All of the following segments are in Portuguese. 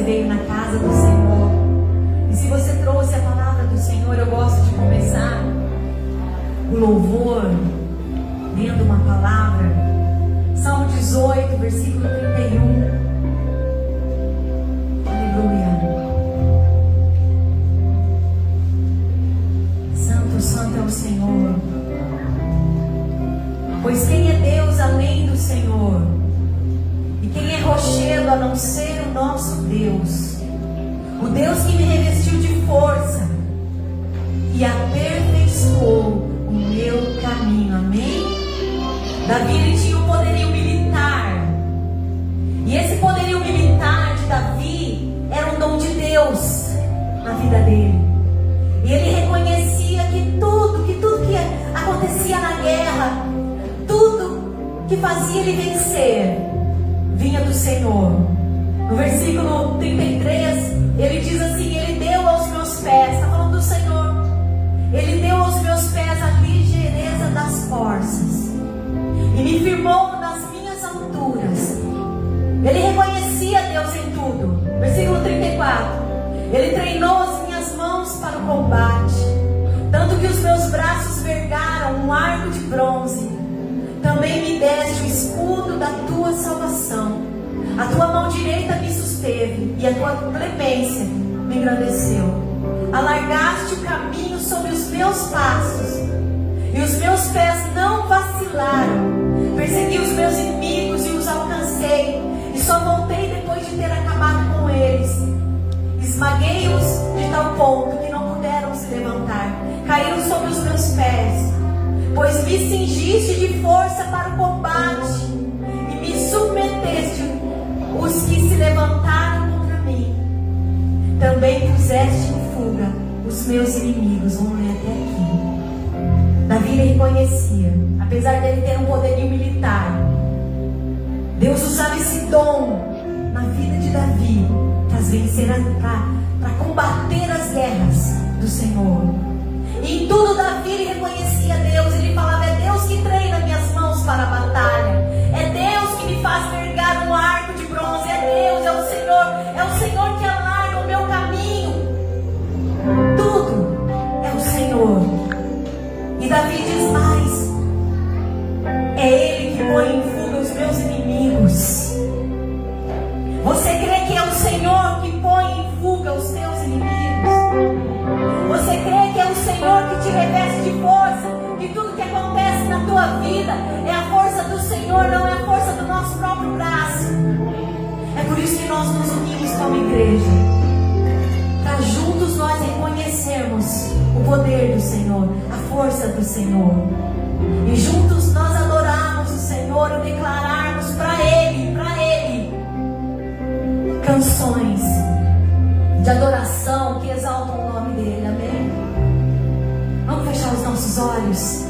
veio na casa do Senhor. E se você trouxe a palavra do Senhor, eu gosto de começar o louvor lendo uma palavra. Salmo 18, versículo 31. Aleluia. Santo, santo é o Senhor. Pois quem é Deus além do Senhor? E quem é rochedo a não ser o nosso Deus? O Deus que me revestiu de força e aperfeiçoou o meu caminho. Amém? Davi, ele tinha um poderio militar. E esse poderio militar de Davi era um dom de Deus na vida dele. E ele reconhecia que tudo que acontecia na guerra, tudo que fazia ele vencer, vinha do Senhor. No versículo 33, ele diz assim: Ele deu aos meus pés, está falando do Senhor, Ele deu aos meus pés a ligeireza das forças e me firmou nas minhas alturas. Ele reconhecia Deus em tudo. Versículo 34, Ele treinou as minhas mãos para o combate, tanto que os meus braços vergaram um arco de bronze. Também me deste o escudo da tua salvação. A tua mão direita me susteve e a tua clemência me engrandeceu. Alargaste o caminho sobre os meus passos e os meus pés não vacilaram. Persegui os meus inimigos e os alcancei, e só voltei depois de ter acabado com eles. Esmaguei-os de tal ponto que não puderam se levantar. Caíram sobre os meus pés, pois me cingiste de força para o combate e me submeteste os que se levantaram contra mim. Também puseste em fuga os meus inimigos. Vamos ler até aqui. Davi reconhecia, apesar dele ter um poderio militar, Deus usava esse dom na vida de Davi para combater as guerras do Senhor. E em tudo Davi ele reconhecia Deus. Ele falava: é Deus que treina minhas mãos para a batalha, é Deus que me faz vergar um arco de bronze, é Deus, é o Senhor que alarga o meu caminho. Tudo é o Senhor. E Davi diz mais: é Ele que põe em fuga os meus inimigos. Você crê que é o Senhor que põe em fuga os teus inimigos? Você crê que é o Senhor que te reveste de força? Que tudo que acontece na tua vida é a força do Senhor, não é a força do nosso próprio braço. É por isso que nós nos unimos como igreja, para juntos nós reconhecermos o poder do Senhor, a força do Senhor, e juntos nós adorarmos o Senhor e declararmos para Ele canções de adoração que exaltam o nome dEle. Amém? Vamos fechar os nossos olhos.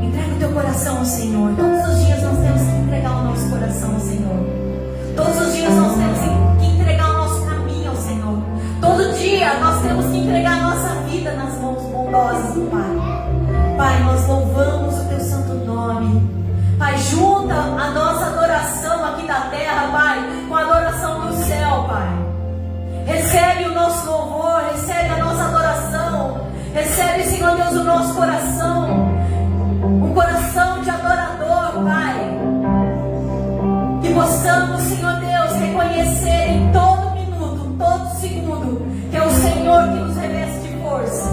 Entrega o teu coração ao Senhor. Todos os dias nós temos que entregar o nosso coração ao Senhor. Todos os dias nós temos que entregar o nosso caminho ao Senhor. Todo dia nós temos que entregar a nossa vida nas mãos bondosas do Pai. Pai, nós louvamos o teu santo nome. Pai, junta a nossa adoração aqui da terra, Pai, com a adoração do céu, Pai. Recebe o nosso louvor, recebe a nossa adoração. Recebe, Senhor Deus, o nosso coração. Um coração de adorador, Pai. Que possamos, Senhor Deus, reconhecer em todo minuto, todo segundo, que é o Senhor que nos reveste de força.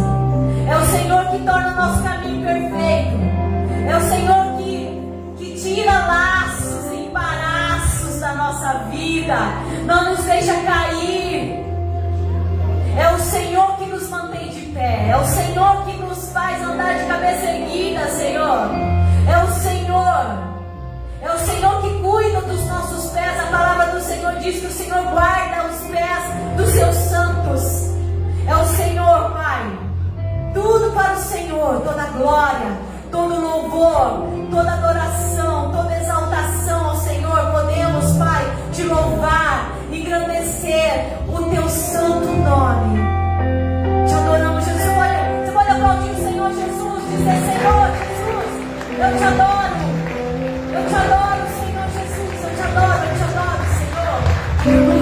É o Senhor que torna o nosso caminho perfeito. É o Senhor que tira laços e embaraços da nossa vida, não nos deixa cair. É o Senhor que nos mantém de pé. É o Senhor que nos faz andar de cabeça erguida, Senhor. É o Senhor. É o Senhor que cuida dos nossos pés. A palavra do Senhor diz que o Senhor guarda os pés dos seus santos. É o Senhor, Pai. Tudo para o Senhor, toda glória, todo louvor, toda adoração, toda exaltação ao Senhor. Podemos, Pai, te louvar, engrandecer o teu santo nome. Te adoramos, Jesus. Você pode aplaudir o Senhor Jesus, dizer: Senhor Jesus, eu te adoro, Senhor Jesus, eu te adoro, Senhor.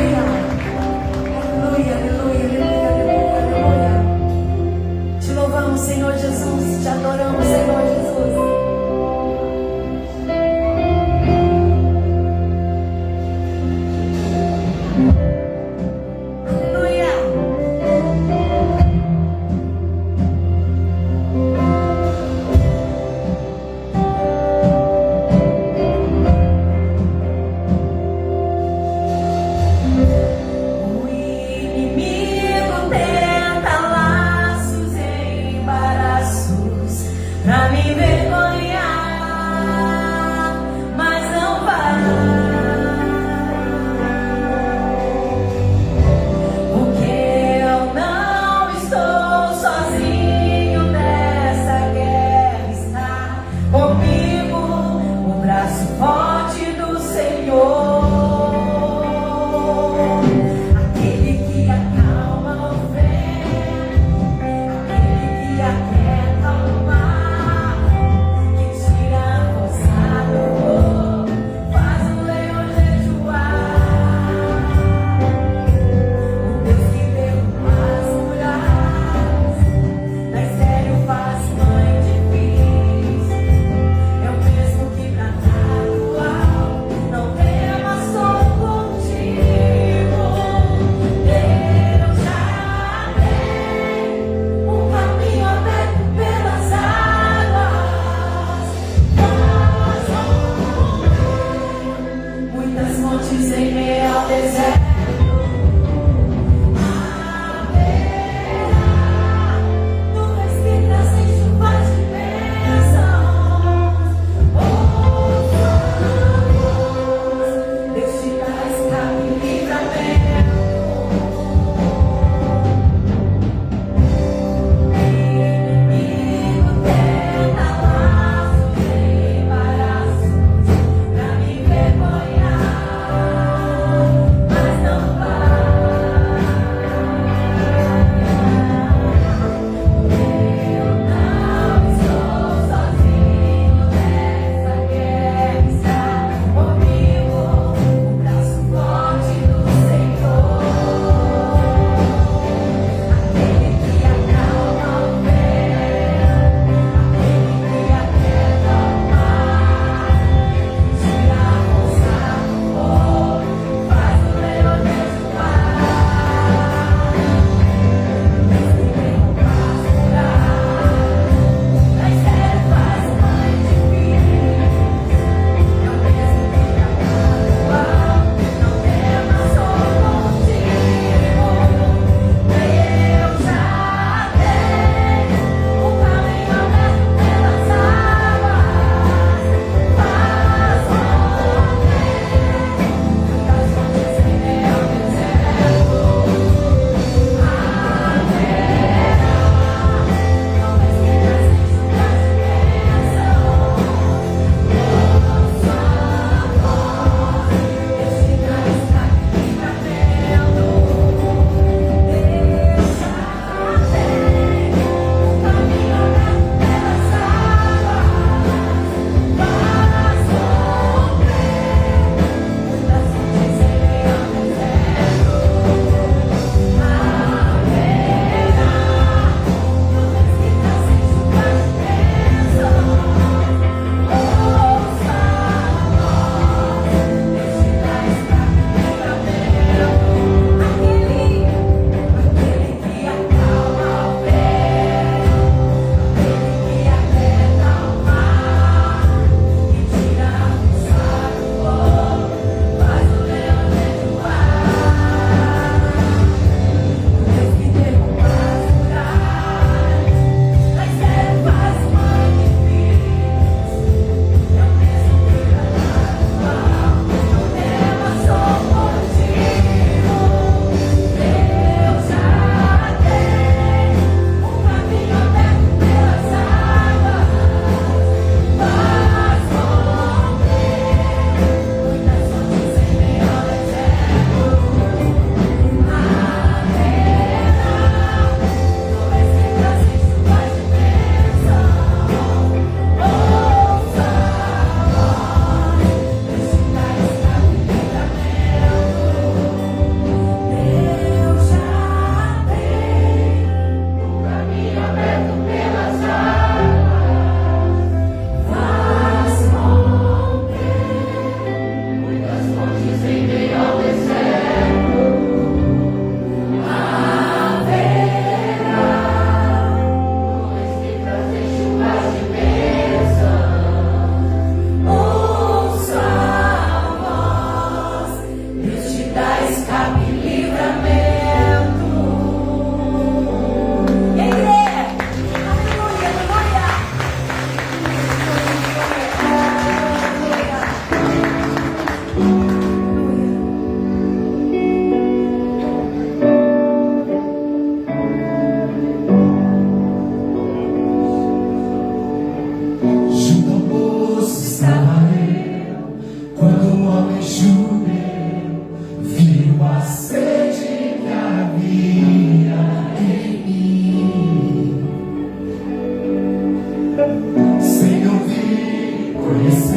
Está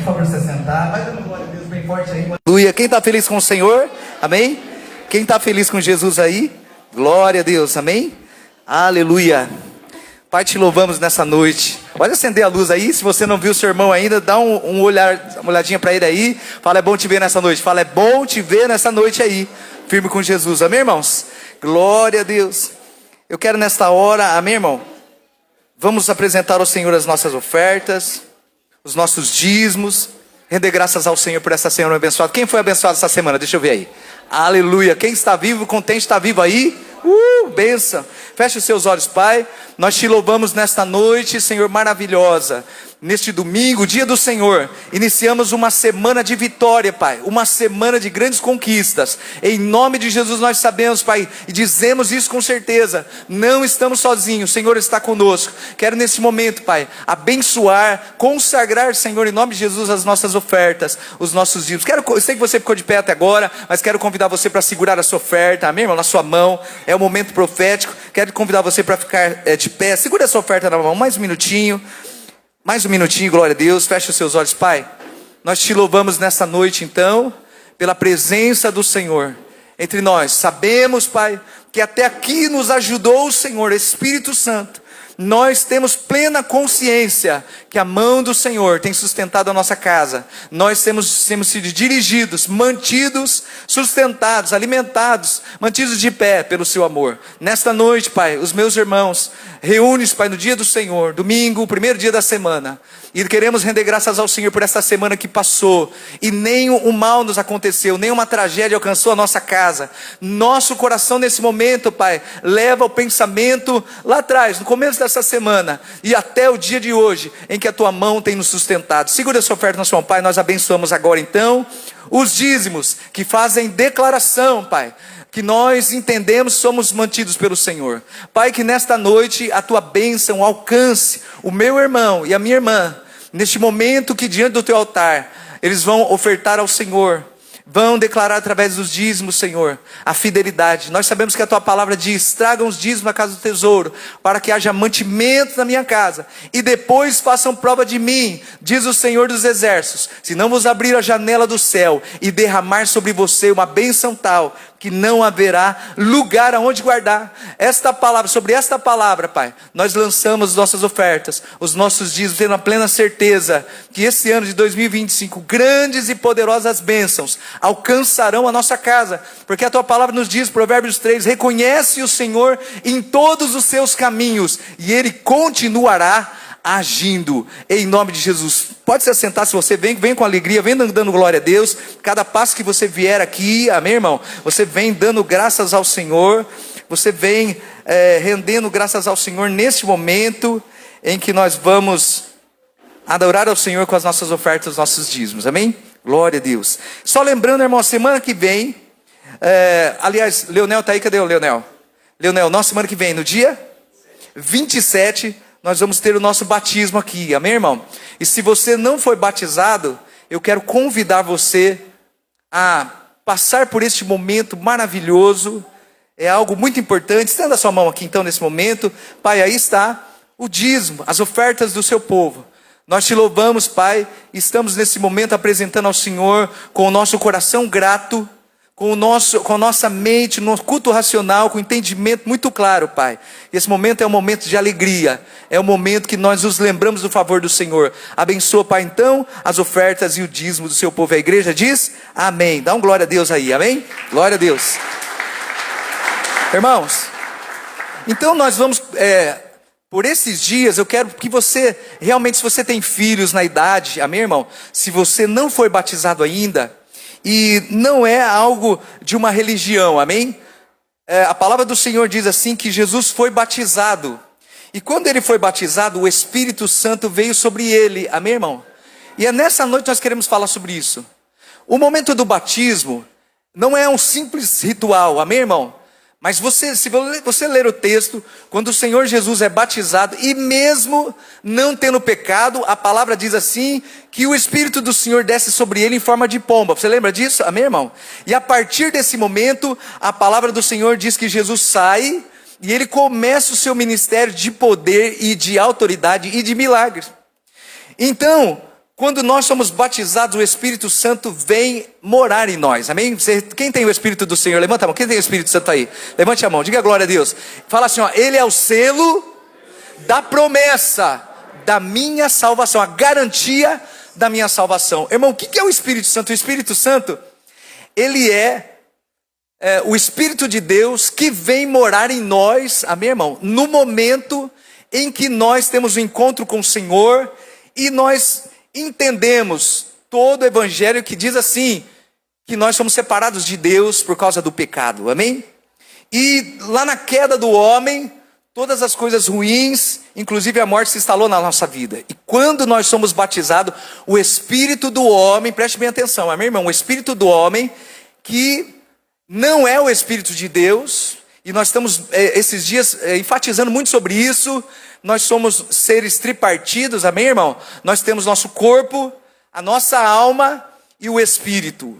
por favor, se sentar. Vai dando glória a Deus bem forte aí. Aleluia. Quem está feliz com o Senhor? Amém? Quem está feliz com Jesus aí? Glória a Deus. Amém? Aleluia. Pai, te louvamos nessa noite. Pode acender a luz aí. Se você não viu o seu irmão ainda, dá uma olhadinha para ele aí. Fala, é bom te ver nessa noite. Fala, é bom te ver nessa noite aí. Firme com Jesus. Amém, irmãos? Glória a Deus. Eu quero nesta hora, amém, irmão? Vamos apresentar ao Senhor as nossas ofertas, os nossos dízimos. Render graças ao Senhor por essa semana abençoada. Quem foi abençoado essa semana? Deixa eu ver aí. Aleluia. Quem está vivo, contente, está vivo aí? Bênção. Feche os seus olhos, Pai. Nós te louvamos nesta noite, Senhor, maravilhosa. Neste domingo, dia do Senhor, iniciamos uma semana de vitória, Pai. Uma semana de grandes conquistas. Em nome de Jesus nós sabemos, Pai, e dizemos isso com certeza. Não estamos sozinhos, o Senhor está conosco. Quero nesse momento, Pai, abençoar, consagrar, Senhor, em nome de Jesus, as nossas ofertas, os nossos dízimos. Eu sei que você ficou de pé até agora, mas quero convidar você para segurar a sua oferta, amém, irmão? Na sua mão. É um momento profético. Quero convidar você para ficar de pé. Segura a sua oferta na mão, mais um minutinho. Mais um minutinho, glória a Deus. Feche os seus olhos, Pai. Nós te louvamos nessa noite, então, pela presença do Senhor entre nós. Sabemos, Pai, que até aqui nos ajudou o Senhor, Espírito Santo. Nós temos plena consciência que a mão do Senhor tem sustentado a nossa casa. Nós temos sido dirigidos, mantidos, sustentados, alimentados, mantidos de pé pelo seu amor. Nesta noite, Pai, os meus irmãos, reúne-se, Pai, no dia do Senhor, domingo, o primeiro dia da semana. E queremos render graças ao Senhor por essa semana que passou. E nenhum mal nos aconteceu, nenhuma tragédia alcançou a nossa casa. Nosso coração nesse momento, Pai, leva o pensamento lá atrás, no começo dessa semana. E até o dia de hoje, em que a Tua mão tem nos sustentado. Segura a sua oferta na sua mão, Pai. Nós abençoamos agora então os dízimos que fazem declaração, Pai, que nós entendemos, somos mantidos pelo Senhor. Pai, que nesta noite a Tua bênção alcance o meu irmão e a minha irmã. Neste momento que diante do Teu altar, eles vão ofertar ao Senhor, vão declarar através dos dízimos, Senhor, a fidelidade. Nós sabemos que a Tua palavra diz, tragam os dízimos à casa do tesouro, para que haja mantimento na minha casa, e depois façam prova de mim, diz o Senhor dos exércitos, se não vos abrir a janela do céu, e derramar sobre você uma bênção tal, que não haverá lugar aonde guardar. Sobre esta palavra, Pai, nós lançamos as nossas ofertas, os nossos dízimos, tendo a plena certeza que esse ano de 2025, grandes e poderosas bênçãos alcançarão a nossa casa, porque a Tua palavra nos diz, Provérbios 3, reconhece o Senhor em todos os seus caminhos, e Ele continuará agindo, em nome de Jesus. Pode se assentar se você vem com alegria, vem dando glória a Deus. Cada passo que você vier aqui, amém, irmão? Você vem dando graças ao Senhor, você vem rendendo graças ao Senhor neste momento em que nós vamos adorar ao Senhor com as nossas ofertas, os nossos dízimos, amém? Glória a Deus. Só lembrando, irmão, semana que vem, aliás, Leonel está aí, cadê o Leonel? Leonel, nossa semana que vem, no dia 27, nós vamos ter o nosso batismo aqui, amém, irmão? E se você não foi batizado, eu quero convidar você a passar por este momento maravilhoso. É algo muito importante. Estenda a sua mão aqui então nesse momento. Pai, aí está o dízimo, as ofertas do seu povo. Nós te louvamos, Pai, estamos nesse momento apresentando ao Senhor com o nosso coração grato, com a nossa mente, no culto racional, com entendimento muito claro, Pai. Esse momento é um momento de alegria, é um momento que nós nos lembramos do favor do Senhor. Abençoa, Pai, então, as ofertas e o dízimo do seu povo. A igreja diz, amém. Dá um glória a Deus aí, amém? Glória a Deus. Irmãos, então nós vamos, por esses dias, eu quero que você, realmente, se você tem filhos na idade, amém, irmão? Se você não foi batizado ainda, e não é algo de uma religião, amém? A palavra do Senhor diz assim, que Jesus foi batizado. E quando ele foi batizado, o Espírito Santo veio sobre ele, amém, irmão? E é nessa noite nós queremos falar sobre isso. O momento do batismo não é um simples ritual, amém, irmão? Mas se você ler o texto, quando o Senhor Jesus é batizado, e mesmo não tendo pecado, a palavra diz assim, que o Espírito do Senhor desce sobre ele em forma de pomba. Você lembra disso? Amém, irmão? E a partir desse momento, a palavra do Senhor diz que Jesus sai, e ele começa o seu ministério de poder e de autoridade e de milagres. Então, quando nós somos batizados, o Espírito Santo vem morar em nós, amém? Quem tem o Espírito do Senhor? Levanta a mão, quem tem o Espírito Santo aí? Levante a mão, diga glória a Deus. Fala assim, ó, ele é o selo da promessa da minha salvação, a garantia da minha salvação. Irmão, o que é o Espírito Santo? O Espírito Santo, ele é o Espírito de Deus que vem morar em nós, amém, irmão? No momento em que nós temos um encontro com o Senhor e nós entendemos todo o evangelho que diz assim, que nós somos separados de Deus por causa do pecado, amém? E lá na queda do homem, todas as coisas ruins, inclusive a morte, se instalou na nossa vida. E quando nós somos batizados, o Espírito do homem, preste bem atenção, amém, irmão? O Espírito do homem, que não é o Espírito de Deus, e nós estamos esses dias enfatizando muito sobre isso. Nós somos seres tripartidos, amém, irmão? Nós temos nosso corpo, a nossa alma e o Espírito.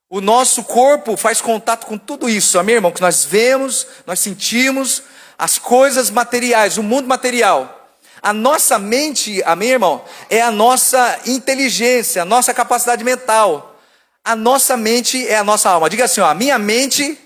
O nosso corpo faz contato com tudo isso, amém, irmão? Que nós vemos, nós sentimos as coisas materiais, o mundo material. A nossa mente, amém, irmão? É a nossa inteligência, a nossa capacidade mental. A nossa mente é a nossa alma. Diga assim, ó, a minha mente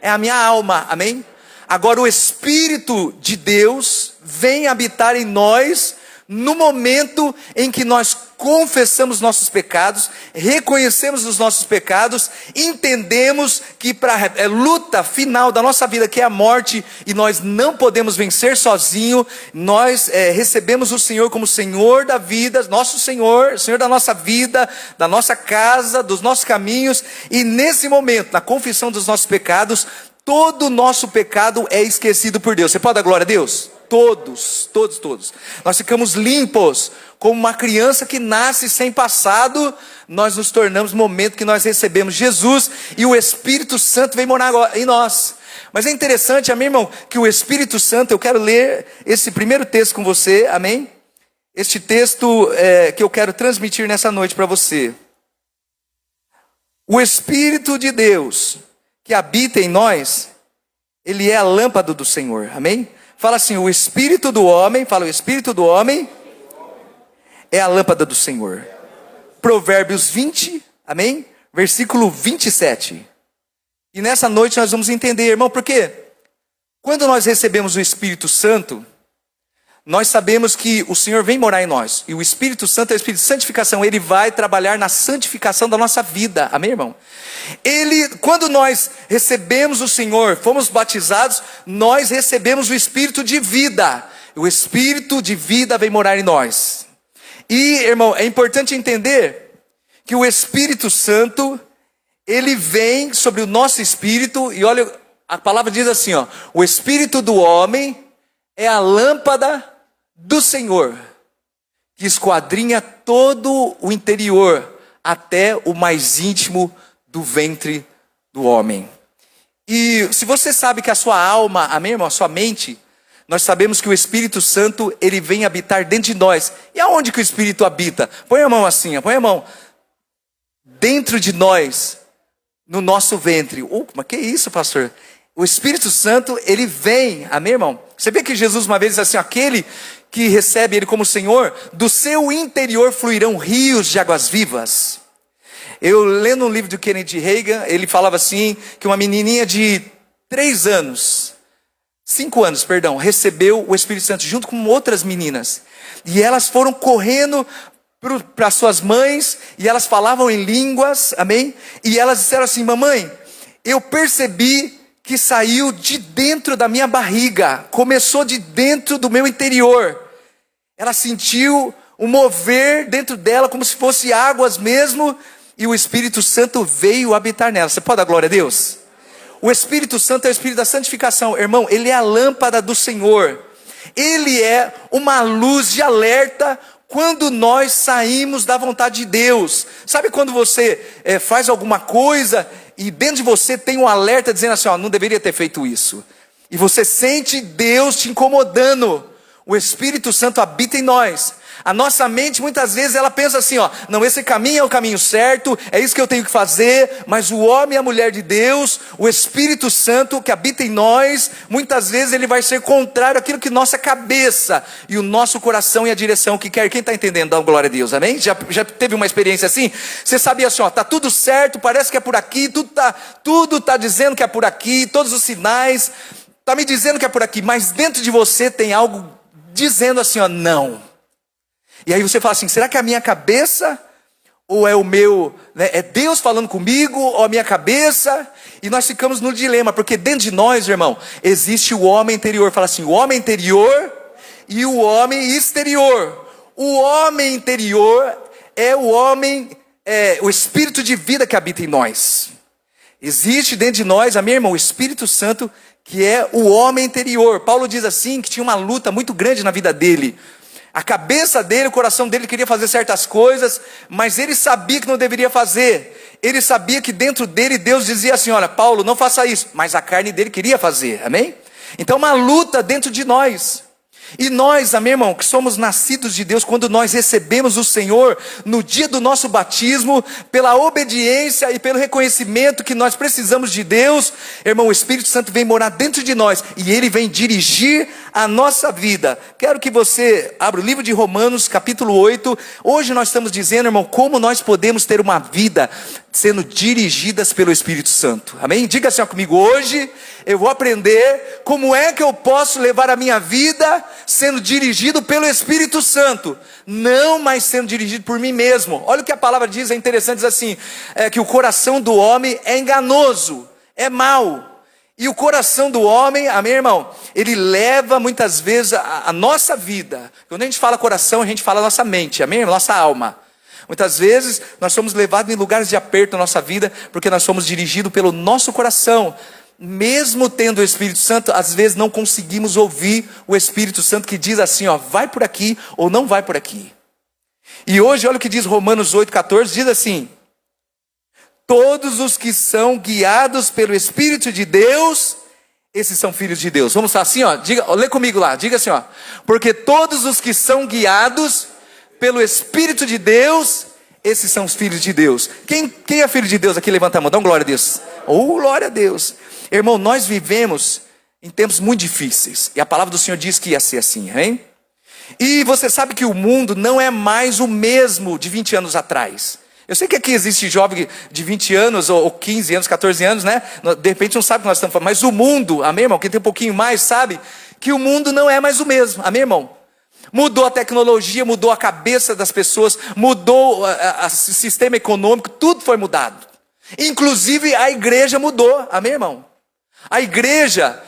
é a minha alma, amém? Agora o Espírito de Deus vem habitar em nós no momento em que nós confessamos nossos pecados, reconhecemos os nossos pecados, entendemos que para a luta final da nossa vida, que é a morte, e nós não podemos vencer sozinho, nós recebemos o Senhor como Senhor da vida, nosso Senhor, Senhor da nossa vida, da nossa casa, dos nossos caminhos, e nesse momento, na confissão dos nossos pecados, todo o nosso pecado é esquecido por Deus. Você pode dar glória a Deus? Todos. Nós ficamos limpos, como uma criança que nasce sem passado, nós nos tornamos no momento que nós recebemos Jesus, e o Espírito Santo vem morar em nós. Mas é interessante, amém, irmão, que o Espírito Santo, eu quero ler esse primeiro texto com você, amém? Este texto que eu quero transmitir nessa noite para você. O Espírito de Deus que habita em nós, ele é a lâmpada do Senhor, amém? Fala assim, o Espírito do homem, fala, o Espírito do homem é a lâmpada do Senhor. Provérbios 20, amém? Versículo 27. E nessa noite nós vamos entender, irmão, porque quando nós recebemos o Espírito Santo, nós sabemos que o Senhor vem morar em nós. E o Espírito Santo é o Espírito de santificação. Ele vai trabalhar na santificação da nossa vida. Amém, irmão? Quando nós recebemos o Senhor, fomos batizados, nós recebemos o Espírito de vida. O Espírito de vida vem morar em nós. E, irmão, é importante entender que o Espírito Santo, ele vem sobre o nosso espírito. E olha, a palavra diz assim, ó, o Espírito do homem é a lâmpada do Senhor, que esquadrinha todo o interior, até o mais íntimo do ventre do homem. E se você sabe que a sua alma, amém, irmão, a sua mente, nós sabemos que o Espírito Santo, ele vem habitar dentro de nós. E aonde que o Espírito habita? Põe a mão assim, põe a mão dentro de nós, no nosso ventre. Mas que isso, pastor? O Espírito Santo, ele vem, amém, irmão? Você vê que Jesus uma vez disse assim, aquele que recebe ele como Senhor, do seu interior fluirão rios de águas vivas. Eu lendo um livro do Kennedy Reagan, ele falava assim, que uma menininha de 5 anos, recebeu o Espírito Santo junto com outras meninas. E elas foram correndo para suas mães, e elas falavam em línguas, amém? E elas disseram assim, mamãe, eu percebi que saiu de dentro da minha barriga, começou de dentro do meu interior. Ela sentiu um mover dentro dela, como se fosse águas mesmo, e o Espírito Santo veio habitar nela. Você pode dar glória a Deus? O Espírito Santo é o Espírito da santificação, irmão, ele é a lâmpada do Senhor. Ele é uma luz de alerta quando nós saímos da vontade de Deus. Sabe quando você faz alguma coisa e dentro de você tem um alerta dizendo assim, ó, não deveria ter feito isso. E você sente Deus te incomodando. O Espírito Santo habita em nós. A nossa mente muitas vezes ela pensa assim, ó, não, esse caminho é o caminho certo, é isso que eu tenho que fazer, mas o homem e a mulher de Deus, o Espírito Santo que habita em nós, muitas vezes ele vai ser contrário àquilo que nossa cabeça e o nosso coração e a direção que quer. Quem está entendendo? Dá glória a Deus, amém? Já teve uma experiência assim? Você sabia assim, ó, tá tudo certo, parece que é por aqui, tudo tá dizendo que é por aqui, todos os sinais, tá me dizendo que é por aqui, mas dentro de você tem algo dizendo assim, ó, não. E aí você fala assim, será que é a minha cabeça? Ou é o meu, né, é Deus falando comigo? Ou a minha cabeça? E nós ficamos no dilema, porque dentro de nós, irmão, existe o homem interior. Fala assim, o homem interior e o homem exterior. O homem interior é o homem, o espírito de vida que habita em nós. Existe dentro de nós, amém, irmão, o Espírito Santo, que é o homem interior. Paulo diz assim, que tinha uma luta muito grande na vida dele. A cabeça dele, o coração dele queria fazer certas coisas, mas ele sabia que não deveria fazer. Ele sabia que dentro dele Deus dizia assim, olha, Paulo, não faça isso. Mas a carne dele queria fazer, amém? Então uma luta dentro de nós. E nós, amém, irmão, que somos nascidos de Deus, quando nós recebemos o Senhor no dia do nosso batismo, pela obediência e pelo reconhecimento que nós precisamos de Deus, irmão, o Espírito Santo vem morar dentro de nós e ele vem dirigir a nossa vida. Quero que você abra o livro de Romanos, capítulo 8. Hoje nós estamos dizendo, irmão, como nós podemos ter uma vida sendo dirigidas pelo Espírito Santo, amém? Diga assim comigo, hoje eu vou aprender como é que eu posso levar a minha vida sendo dirigido pelo Espírito Santo, não mais sendo dirigido por mim mesmo. Olha o que a palavra diz, é interessante, diz assim, que o coração do homem é enganoso, é mau, e o coração do homem, amém, irmão, ele leva muitas vezes a nossa vida. Quando a gente fala coração, a gente fala nossa mente, amém, irmão? Nossa alma. Muitas vezes nós somos levados em lugares de aperto na nossa vida, porque nós somos dirigidos pelo nosso coração. Mesmo tendo o Espírito Santo, às vezes não conseguimos ouvir o Espírito Santo que diz assim, ó, vai por aqui ou não vai por aqui. E hoje, olha o que diz Romanos 8,14, diz assim, todos os que são guiados pelo Espírito de Deus, esses são filhos de Deus. Vamos falar assim, ó, lê comigo lá, diga assim, ó, porque todos os que são guiados pelo Espírito de Deus, esses são os filhos de Deus. Quem é filho de Deus aqui? Levanta a mão, dá glória a Deus. Oh, glória a Deus. Irmão, nós vivemos em tempos muito difíceis. E a palavra do Senhor diz que ia ser assim, hein? E você sabe que o mundo não é mais o mesmo de 20 anos atrás. Eu sei que aqui existe jovem de 20 anos, ou 15 anos, 14 anos, né? De repente não sabe o que nós estamos falando. Mas o mundo, amém, irmão? Quem tem um pouquinho mais sabe que o mundo não é mais o mesmo, amém, irmão? Mudou a tecnologia, mudou a cabeça das pessoas, mudou o sistema econômico, tudo foi mudado. Inclusive a igreja mudou, amém, irmão? A igreja,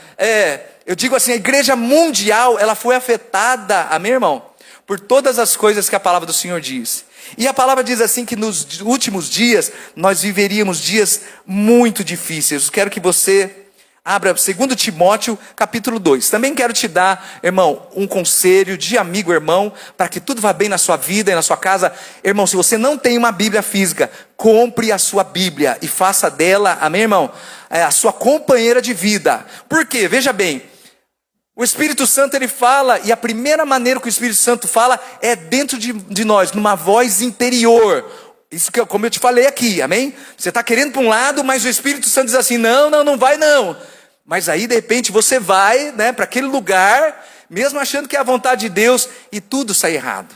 eu digo assim, a igreja mundial, ela foi afetada, amém, irmão? Por todas as coisas que a palavra do Senhor diz. E a palavra diz assim que nos últimos dias, nós viveríamos dias muito difíceis. Eu quero que você abra 2 Timóteo, capítulo 2. Também quero te dar, irmão, um conselho de amigo, irmão, para que tudo vá bem na sua vida e na sua casa. Irmão, se você não tem uma Bíblia física, compre a sua Bíblia e faça dela, amém, irmão? A sua companheira de vida. Por quê? Veja bem, o Espírito Santo, ele fala, e a primeira maneira que o Espírito Santo fala é dentro de nós, numa voz interior. Isso que, como eu te falei aqui, amém? Você está querendo para um lado, mas o Espírito Santo diz assim, não vai não. Mas aí de repente você vai, né, para aquele lugar, mesmo achando que é a vontade de Deus, e tudo sai errado.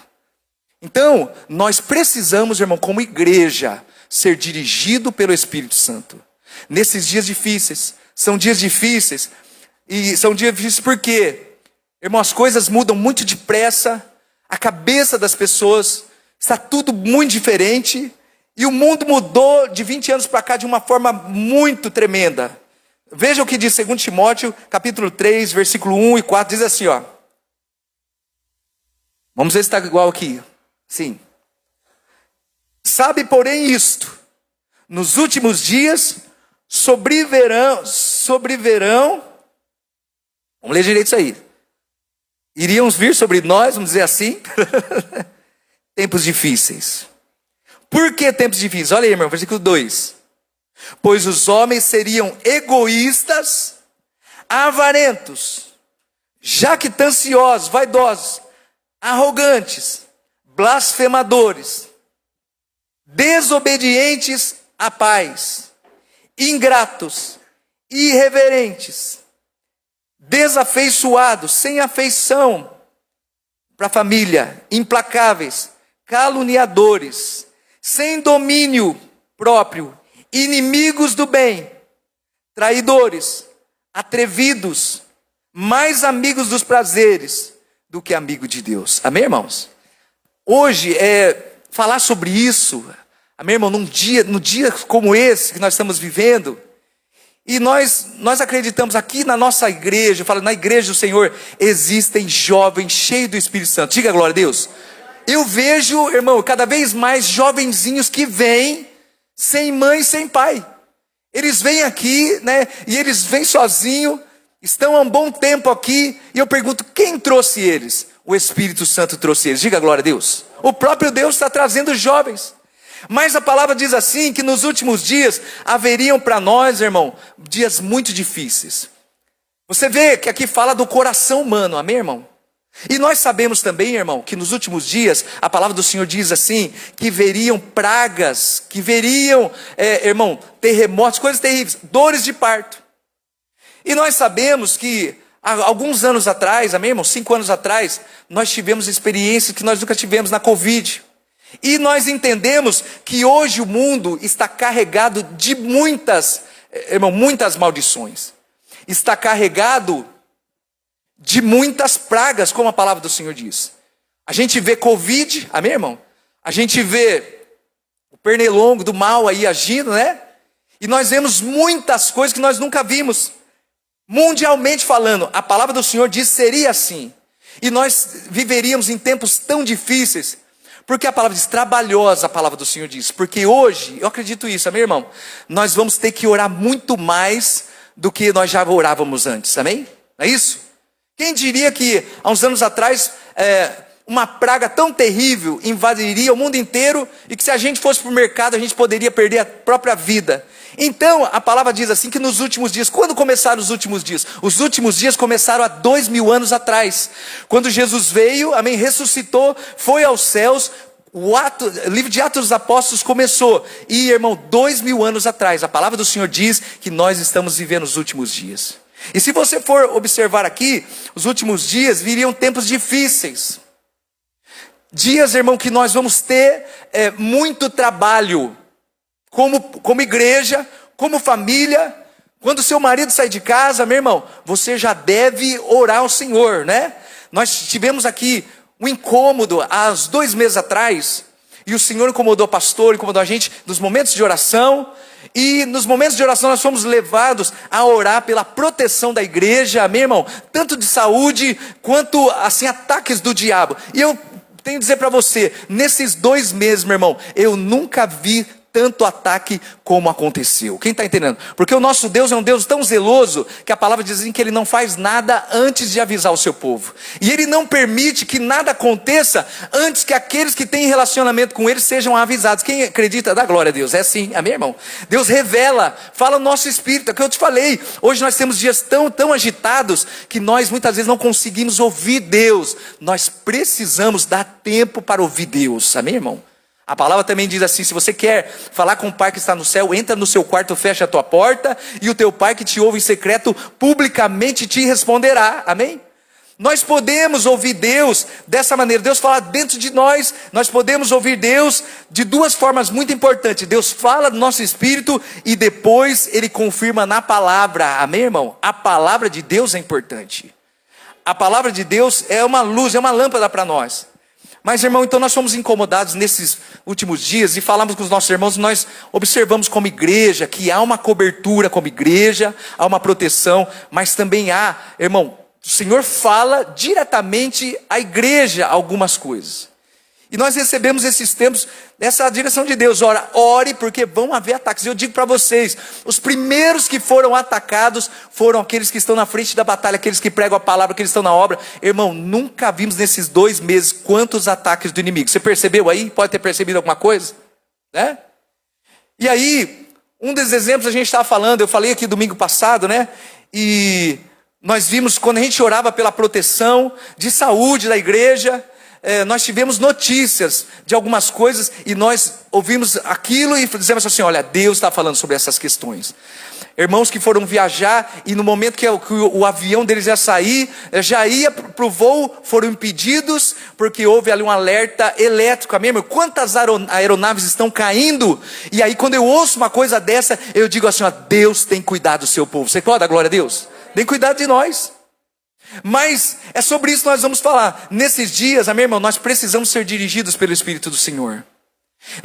Então, nós precisamos, irmão, como igreja, ser dirigido pelo Espírito Santo. Nesses dias difíceis, são dias difíceis, e são dias difíceis porque, irmão, as coisas mudam muito depressa, a cabeça das pessoas está tudo muito diferente, e o mundo mudou de 20 anos para cá de uma forma muito tremenda. Veja o que diz 2 Timóteo, capítulo 3, versículo 1 e 4, diz assim, ó. Vamos ver se está igual aqui. Sim. Sabe, porém, isto, nos últimos dias sobreverão, vamos ler direito isso aí. Iriam vir sobre nós, vamos dizer assim, tempos difíceis. Por que tempos difíceis? Olha aí, irmão, versículo 2. Pois os homens seriam egoístas, avarentos, jactanciosos, vaidosos, arrogantes, blasfemadores, desobedientes a pais, ingratos, irreverentes, desafeiçoados, sem afeição para a família, implacáveis, caluniadores, sem domínio próprio, inimigos do bem, traidores, atrevidos, mais amigos dos prazeres do que amigo de Deus. Amém, irmãos? Hoje falar sobre isso, amém, irmão, no dia como esse que nós estamos vivendo, e nós acreditamos aqui na nossa igreja, eu falo, na igreja do Senhor, existem jovens cheios do Espírito Santo. Diga glória a Deus. Eu vejo, irmão, cada vez mais jovenzinhos que vêm sem mãe, sem pai. Eles vêm aqui, né, e eles vêm sozinhos, estão há um bom tempo aqui, e eu pergunto, quem trouxe eles? O Espírito Santo trouxe eles. Diga glória a Deus. O próprio Deus está trazendo jovens. Mas a palavra diz assim, que nos últimos dias haveriam para nós, irmão, dias muito difíceis. Você vê que aqui fala do coração humano, amém, irmão? E nós sabemos também, irmão, que nos últimos dias, a palavra do Senhor diz assim, que veriam pragas, que veriam, irmão, terremotos, coisas terríveis, dores de parto. E nós sabemos que há alguns anos atrás, amém, irmão, 5 anos atrás, nós tivemos experiências que nós nunca tivemos na Covid. E nós entendemos que hoje o mundo está carregado de muitas maldições. Está carregado de muitas pragas, como a palavra do Senhor diz. A gente vê Covid, amém, irmão? A gente vê o pernilongo do mal aí agindo, né? E nós vemos muitas coisas que nós nunca vimos. Mundialmente falando, a palavra do Senhor diz seria assim. E nós viveríamos em tempos tão difíceis. Porque a palavra diz, trabalhosa a palavra do Senhor diz. Porque hoje, eu acredito isso, amém, irmão? Nós vamos ter que orar muito mais do que nós já orávamos antes, amém? Não é isso? Quem diria que há uns anos atrás, uma praga tão terrível invadiria o mundo inteiro, e que se a gente fosse para o mercado, a gente poderia perder a própria vida. Então, a palavra diz assim, que nos últimos dias, quando começaram os últimos dias? Os últimos dias começaram há 2000 anos atrás, quando Jesus veio, amém, ressuscitou, foi aos céus, o livro de Atos dos Apóstolos começou, e irmão, 2000 anos atrás, a palavra do Senhor diz que nós estamos vivendo os últimos dias. E se você for observar aqui, os últimos dias viriam tempos difíceis, dias, irmão, que nós vamos ter muito trabalho, como igreja, como família. Quando seu marido sair de casa, meu irmão, você já deve orar ao Senhor, né? Nós tivemos aqui um incômodo há 2 meses atrás, e o Senhor incomodou o pastor, incomodou a gente nos momentos de oração, e nos momentos de oração nós fomos levados a orar pela proteção da igreja, meu irmão, tanto de saúde, quanto assim, ataques do diabo. E eu tenho que dizer para você, nesses 2 meses, meu irmão, eu nunca vi tanto ataque como aconteceu. Quem está entendendo? Porque o nosso Deus é um Deus tão zeloso, que a palavra diz assim, que Ele não faz nada antes de avisar o seu povo. E Ele não permite que nada aconteça antes que aqueles que têm relacionamento com Ele sejam avisados. Quem acredita, dá glória a Deus. É assim, amém, irmão? Deus revela, fala o nosso espírito. É o que eu te falei. Hoje nós temos dias tão agitados, que nós muitas vezes não conseguimos ouvir Deus. Nós precisamos dar tempo para ouvir Deus. Amém, irmão? A palavra também diz assim, se você quer falar com o Pai que está no céu, entra no seu quarto, fecha a tua porta, e o teu Pai que te ouve em secreto, publicamente te responderá, amém? Nós podemos ouvir Deus dessa maneira, Deus fala dentro de nós, nós podemos ouvir Deus de 2 formas muito importantes. Deus fala do nosso espírito, e depois Ele confirma na palavra, amém, irmão? A palavra de Deus é importante. A palavra de Deus é uma luz, é uma lâmpada para nós. Mas, irmão, então nós fomos incomodados nesses últimos dias e falamos com os nossos irmãos, e nós observamos como igreja, que há uma cobertura como igreja, há uma proteção, mas também há, irmão, o Senhor fala diretamente à igreja algumas coisas. E nós recebemos esses tempos, nessa direção de Deus, ore porque vão haver ataques. Eu digo para vocês, os primeiros que foram atacados foram aqueles que estão na frente da batalha, aqueles que pregam a palavra, aqueles que estão na obra. Irmão, nunca vimos nesses 2 meses quantos ataques do inimigo. Você percebeu aí? Pode ter percebido alguma coisa? Né? E aí, um dos exemplos a gente estava falando, eu falei aqui domingo passado, né? E nós vimos quando a gente orava pela proteção de saúde da igreja, nós tivemos notícias de algumas coisas e nós ouvimos aquilo e dizemos assim, olha, Deus está falando sobre essas questões. Irmãos que foram viajar e no momento que o avião deles ia sair, já ia para o voo, foram impedidos porque houve ali um alerta elétrico. Amém, irmão? Quantas aeronaves estão caindo? E aí quando eu ouço uma coisa dessa, eu digo assim, ó, Deus tem cuidado do seu povo. Você pode dar glória a Deus? Tem cuidado de nós. Mas é sobre isso que nós vamos falar. Nesses dias, amém, irmão, nós precisamos ser dirigidos pelo Espírito do Senhor.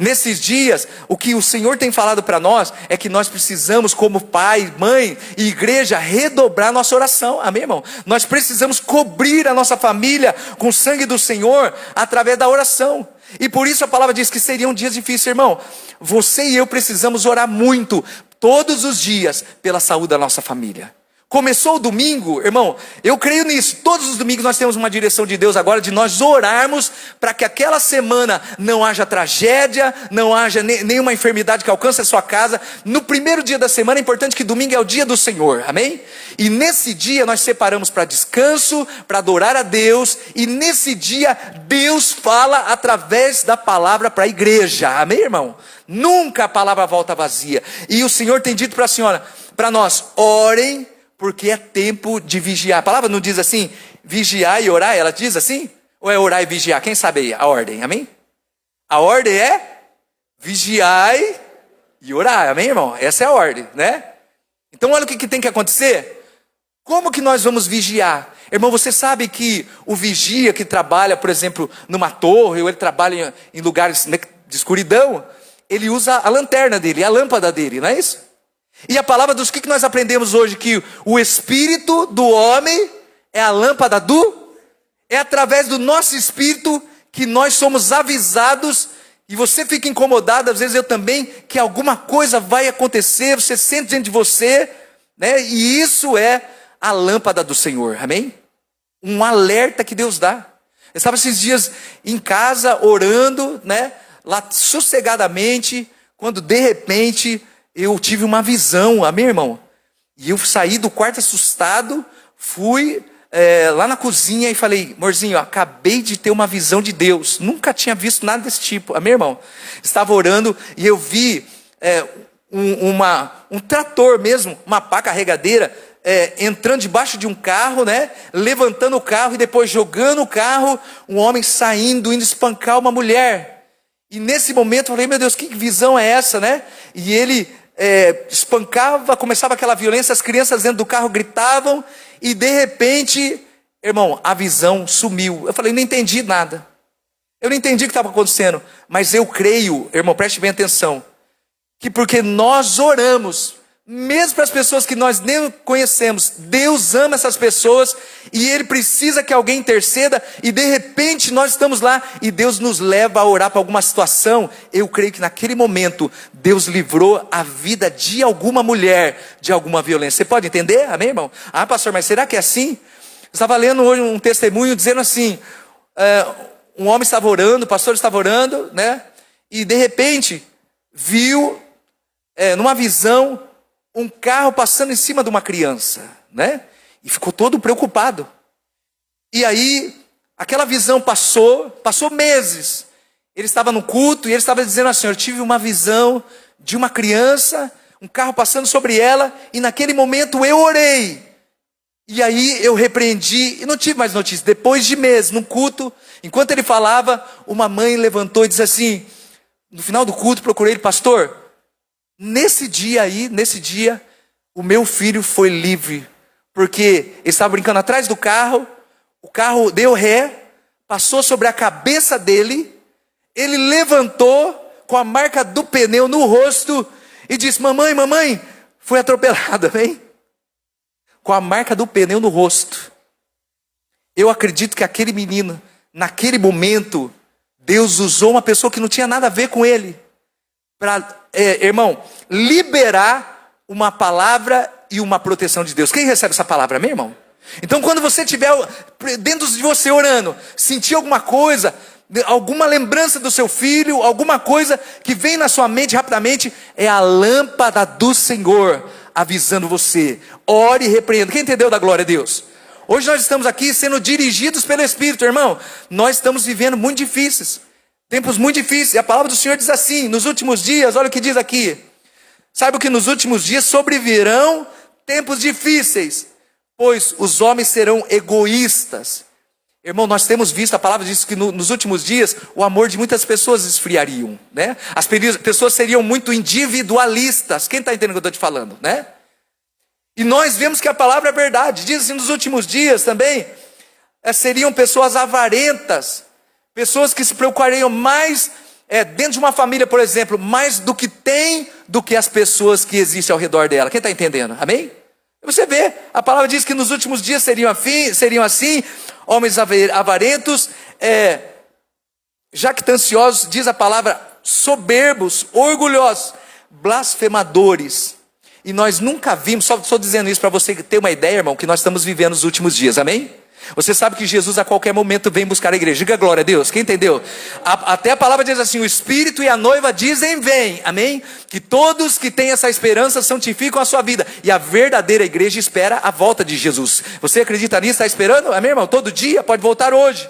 Nesses dias, o que o Senhor tem falado para nós é que nós precisamos, como pai, mãe e igreja, redobrar nossa oração, amém, irmão? Nós precisamos cobrir a nossa família com o sangue do Senhor através da oração. E por isso a palavra diz que seriam dias difíceis, irmão. Você e eu precisamos orar muito, todos os dias, pela saúde da nossa família. Começou o domingo, irmão, eu creio nisso. Todos os domingos nós temos uma direção de Deus agora, de nós orarmos para que aquela semana não haja tragédia, não haja nenhuma enfermidade que alcance a sua casa. No primeiro dia da semana é importante que domingo é o dia do Senhor, amém? E nesse dia nós separamos para descanso, para adorar a Deus. E nesse dia Deus fala através da palavra para a igreja, amém, irmão? Nunca a palavra volta vazia. E o Senhor tem dito para a senhora, para nós, orem, porque é tempo de vigiar. A palavra não diz assim, vigiar e orar, ela diz assim? Ou é orar e vigiar? Quem sabe aí a ordem, amém? A ordem é vigiar e orar, amém, irmão? Essa é a ordem, né? Então olha o que tem que acontecer. Como que nós vamos vigiar? Irmão, você sabe que o vigia que trabalha, por exemplo, numa torre, ou ele trabalha em lugares de escuridão, ele usa a lanterna dele, a lâmpada dele, não é isso? E a palavra dos que nós aprendemos hoje? Que o espírito do homem é a lâmpada é através do nosso espírito que nós somos avisados. E você fica incomodado, às vezes eu também, que alguma coisa vai acontecer, você sente dentro de você, né? E isso é a lâmpada do Senhor, amém? Um alerta que Deus dá. Eu estava esses dias em casa, orando, né? Lá sossegadamente, quando de repente eu tive uma visão, amém, irmão? E eu saí do quarto assustado, fui lá na cozinha e falei, amorzinho, eu acabei de ter uma visão de Deus. Nunca tinha visto nada desse tipo, amém, irmão? Estava orando e eu vi um trator mesmo, uma pá carregadeira, entrando debaixo de um carro, né? Levantando o carro e depois jogando o carro, um homem saindo, indo espancar uma mulher. E nesse momento eu falei, meu Deus, que visão é essa, né? E ele espancava, começava aquela violência, as crianças dentro do carro gritavam, e de repente, irmão, a visão sumiu. Eu falei, não entendi nada. Eu não entendi o que estava acontecendo. Mas eu creio, irmão, preste bem atenção, que porque nós oramos, mesmo para as pessoas que nós nem conhecemos, Deus ama essas pessoas e Ele precisa que alguém interceda, e de repente nós estamos lá e Deus nos leva a orar para alguma situação. Eu creio que naquele momento Deus livrou a vida de alguma mulher de alguma violência. Você pode entender? Amém, irmão? Ah, pastor, mas será que é assim? Eu estava lendo hoje um testemunho dizendo assim, um homem estava orando, o pastor estava orando, né? E de repente viu numa visão um carro passando em cima de uma criança, né? E ficou todo preocupado. E aí, aquela visão passou meses. Ele estava no culto e ele estava dizendo assim, eu tive uma visão de uma criança, um carro passando sobre ela, e naquele momento eu orei. E aí eu repreendi, e não tive mais notícia. Depois de meses, no culto, enquanto ele falava, uma mãe levantou e disse assim, no final do culto, procurei ele, pastor, nesse dia, o meu filho foi livre, porque ele estava brincando atrás do carro, o carro deu ré, passou sobre a cabeça dele, ele levantou com a marca do pneu no rosto e disse, mamãe, foi atropelado, amém? Com a marca do pneu no rosto. Eu acredito que aquele menino, naquele momento, Deus usou uma pessoa que não tinha nada a ver com ele, para, irmão, liberar uma palavra e uma proteção de Deus. Quem recebe essa palavra, meu irmão? Então quando você estiver dentro de você orando, sentir alguma coisa, alguma lembrança do seu filho, alguma coisa que vem na sua mente rapidamente, é a lâmpada do Senhor avisando você. Ore e repreenda. Quem entendeu da glória a Deus? Hoje nós estamos aqui sendo dirigidos pelo Espírito, irmão. Nós estamos vivendo muito difíceis. Tempos muito difíceis. E a palavra do Senhor diz assim, nos últimos dias, olha o que diz aqui. Saiba que nos últimos dias sobrevirão tempos difíceis, pois os homens serão egoístas. Irmão, nós temos visto, a palavra diz que nos últimos dias o amor de muitas pessoas esfriariam, né? As pessoas seriam muito individualistas. Quem está entendendo o que eu estou te falando, né? E nós vemos que a palavra é verdade. Diz assim, nos últimos dias também, seriam pessoas avarentas, pessoas que se preocupariam mais, dentro de uma família, por exemplo, mais do que tem, do que as pessoas que existem ao redor dela. Quem está entendendo? Amém? Você vê, a palavra diz que nos últimos dias seriam assim, homens avarentos, jactanciosos, diz a palavra, soberbos, orgulhosos, blasfemadores. E nós nunca vimos, só estou dizendo isso para você ter uma ideia, irmão, que nós estamos vivendo nos últimos dias, amém? Você sabe que Jesus a qualquer momento vem buscar a igreja. Diga glória a Deus, quem entendeu? Até a palavra diz assim, o Espírito e a noiva dizem vem, amém? Que todos que têm essa esperança santificam a sua vida. E a verdadeira igreja espera a volta de Jesus. Você acredita nisso? Está esperando? Amém, irmão? Todo dia, pode voltar hoje.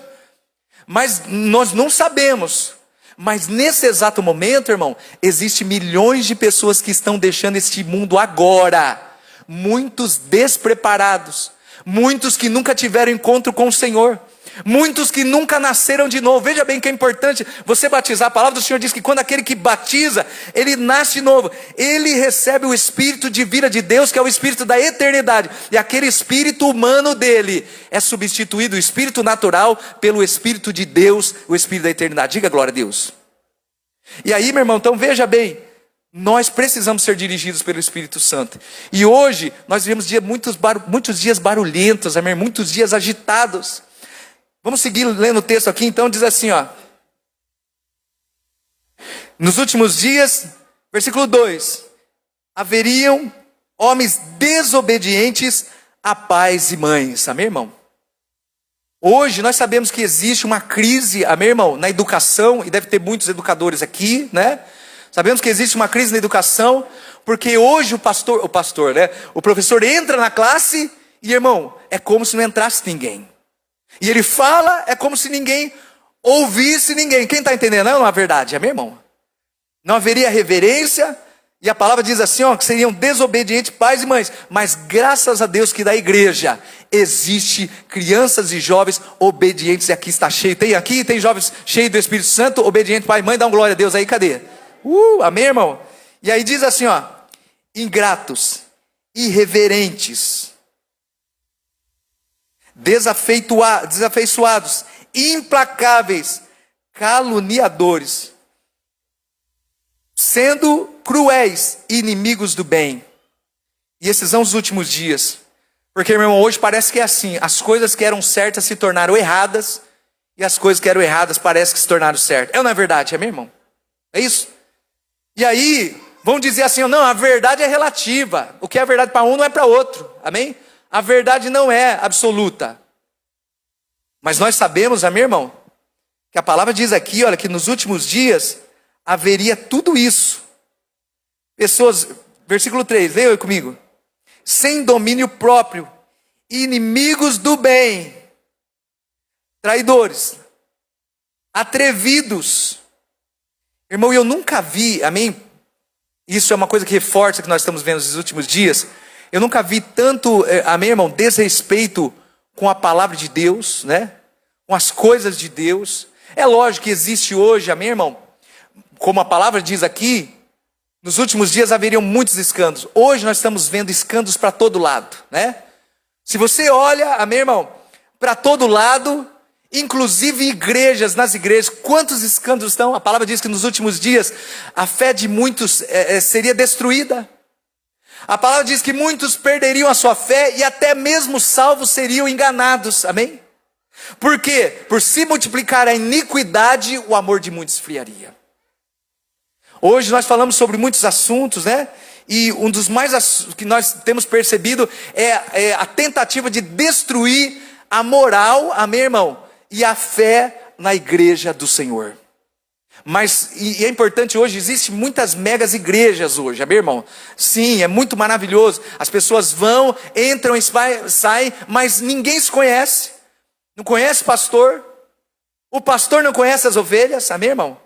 Mas nós não sabemos. Mas nesse exato momento, irmão, existem milhões de pessoas que estão deixando este mundo agora. Muitos despreparados. Muitos que nunca tiveram encontro com o Senhor. Muitos que nunca nasceram de novo. Veja bem que é importante você batizar. A palavra do Senhor diz que quando aquele que batiza, ele nasce de novo. Ele recebe o Espírito de vida de Deus, que é o Espírito da eternidade. E aquele Espírito humano dele é substituído, o Espírito natural, pelo Espírito de Deus, o Espírito da eternidade. Diga glória a Deus. E aí, meu irmão, então veja bem. Nós precisamos ser dirigidos pelo Espírito Santo. E hoje nós vivemos muitos dias barulhentos, amém? Muitos dias agitados. Vamos seguir lendo o texto aqui, então diz assim, ó. Nos últimos dias, versículo 2. Haveriam homens desobedientes a pais e mães. Amém, irmão? Hoje nós sabemos que existe uma crise, amém, irmão, na educação, e deve ter muitos educadores aqui, né? Sabemos que existe uma crise na educação, porque hoje o professor entra na classe e, irmão, é como se não entrasse ninguém. E ele fala, é como se ninguém ouvisse ninguém. Quem está entendendo? Não é verdade, amém, irmão? Não haveria reverência, e a palavra diz assim, ó, que seriam desobedientes pais e mães. Mas graças a Deus que da igreja existe crianças e jovens obedientes, e aqui está cheio. Tem jovens cheios do Espírito Santo, obediente pai e mãe, dá uma glória a Deus aí, cadê? Amém, irmão? E aí diz assim, ó, ingratos, irreverentes, desafeiçoados, implacáveis, caluniadores, sendo cruéis, inimigos do bem. E esses são os últimos dias. Porque, meu irmão, hoje parece que é assim, as coisas que eram certas se tornaram erradas, e as coisas que eram erradas parece que se tornaram certas. Não é verdade, amém, irmão? É isso? E aí, vão dizer assim, não, a verdade é relativa. O que é verdade para um não é para outro. Amém? A verdade não é absoluta. Mas nós sabemos, amém, irmão? Que a palavra diz aqui, olha, que nos últimos dias haveria tudo isso. Pessoas, versículo 3, leia aí comigo. Sem domínio próprio, inimigos do bem, traidores, atrevidos. Irmão, eu nunca vi, amém? Isso é uma coisa que reforça que nós estamos vendo nos últimos dias. Eu nunca vi tanto, amém, irmão, desrespeito com a palavra de Deus, né? Com as coisas de Deus. É lógico que existe hoje, amém, irmão? Como a palavra diz aqui, nos últimos dias haveriam muitos escândalos. Hoje nós estamos vendo escândalos para todo lado, né? Se você olha, amém, irmão, para todo lado, inclusive nas igrejas, quantos escândalos estão? A palavra diz que nos últimos dias a fé de muitos seria destruída. A palavra diz que muitos perderiam a sua fé e até mesmo salvos seriam enganados, amém? Por quê? Por se multiplicar a iniquidade, o amor de muitos esfriaria. Hoje nós falamos sobre muitos assuntos, né? E um dos mais que nós temos percebido é a tentativa de destruir a moral, amém, irmão? E a fé na igreja do Senhor. Mas, e é importante hoje, existem muitas megas igrejas hoje, meu irmão. Sim, é muito maravilhoso. As pessoas vão, entram, saem, mas ninguém se conhece. Não conhece o pastor não conhece as ovelhas, amém, irmão?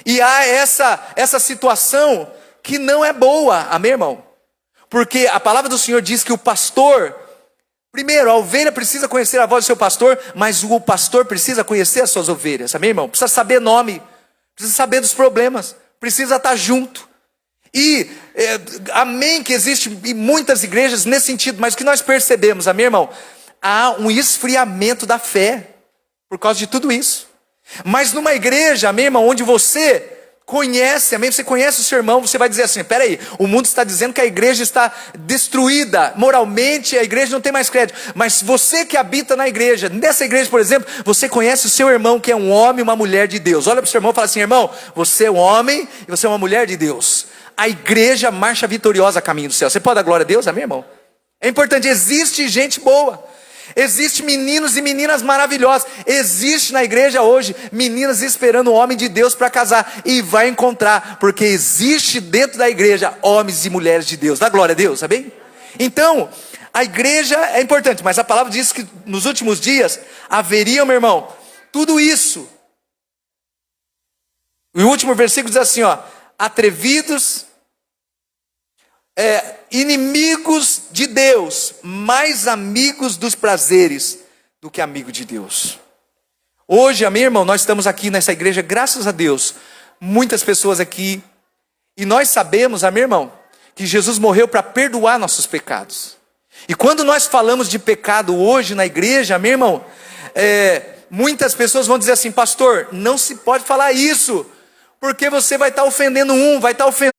E há essa situação que não é boa, amém, irmão? Porque a palavra do Senhor diz que o pastor, primeiro, a ovelha precisa conhecer a voz do seu pastor, mas o pastor precisa conhecer as suas ovelhas, amém, irmão? Precisa saber nome, precisa saber dos problemas, precisa estar junto. E, amém, que existem muitas igrejas nesse sentido, mas o que nós percebemos, amém, irmão? Há um esfriamento da fé, por causa de tudo isso. Mas numa igreja, amém, irmão, onde você conhece, amém, você conhece o seu irmão, você vai dizer assim, peraí, o mundo está dizendo que a igreja está destruída, moralmente a igreja não tem mais crédito, mas você que habita na igreja, nessa igreja, por exemplo, você conhece o seu irmão que é um homem e uma mulher de Deus. Olha para o seu irmão e fala assim, irmão, você é um homem e você é uma mulher de Deus. A igreja marcha vitoriosa a caminho do céu. Você pode dar glória a Deus, amém, irmão? É importante, existe gente boa. Existe meninos e meninas maravilhosos. Existe na igreja hoje meninas esperando o homem de Deus para casar. E vai encontrar, porque existe dentro da igreja homens e mulheres de Deus. Dá glória a Deus, tá bem? Então, a igreja é importante, mas a palavra diz que nos últimos dias haveria, meu irmão, tudo isso. E o último versículo diz assim, ó: atrevidos, inimigos de Deus, mais amigos dos prazeres do que amigo de Deus. Hoje, amém, irmão, nós estamos aqui nessa igreja, graças a Deus, muitas pessoas aqui, e nós sabemos, amém, irmão, que Jesus morreu para perdoar nossos pecados. E quando nós falamos de pecado hoje na igreja, amém, irmão, muitas pessoas vão dizer assim, pastor, não se pode falar isso, porque você vai estar ofendendo vai estar ofendendo.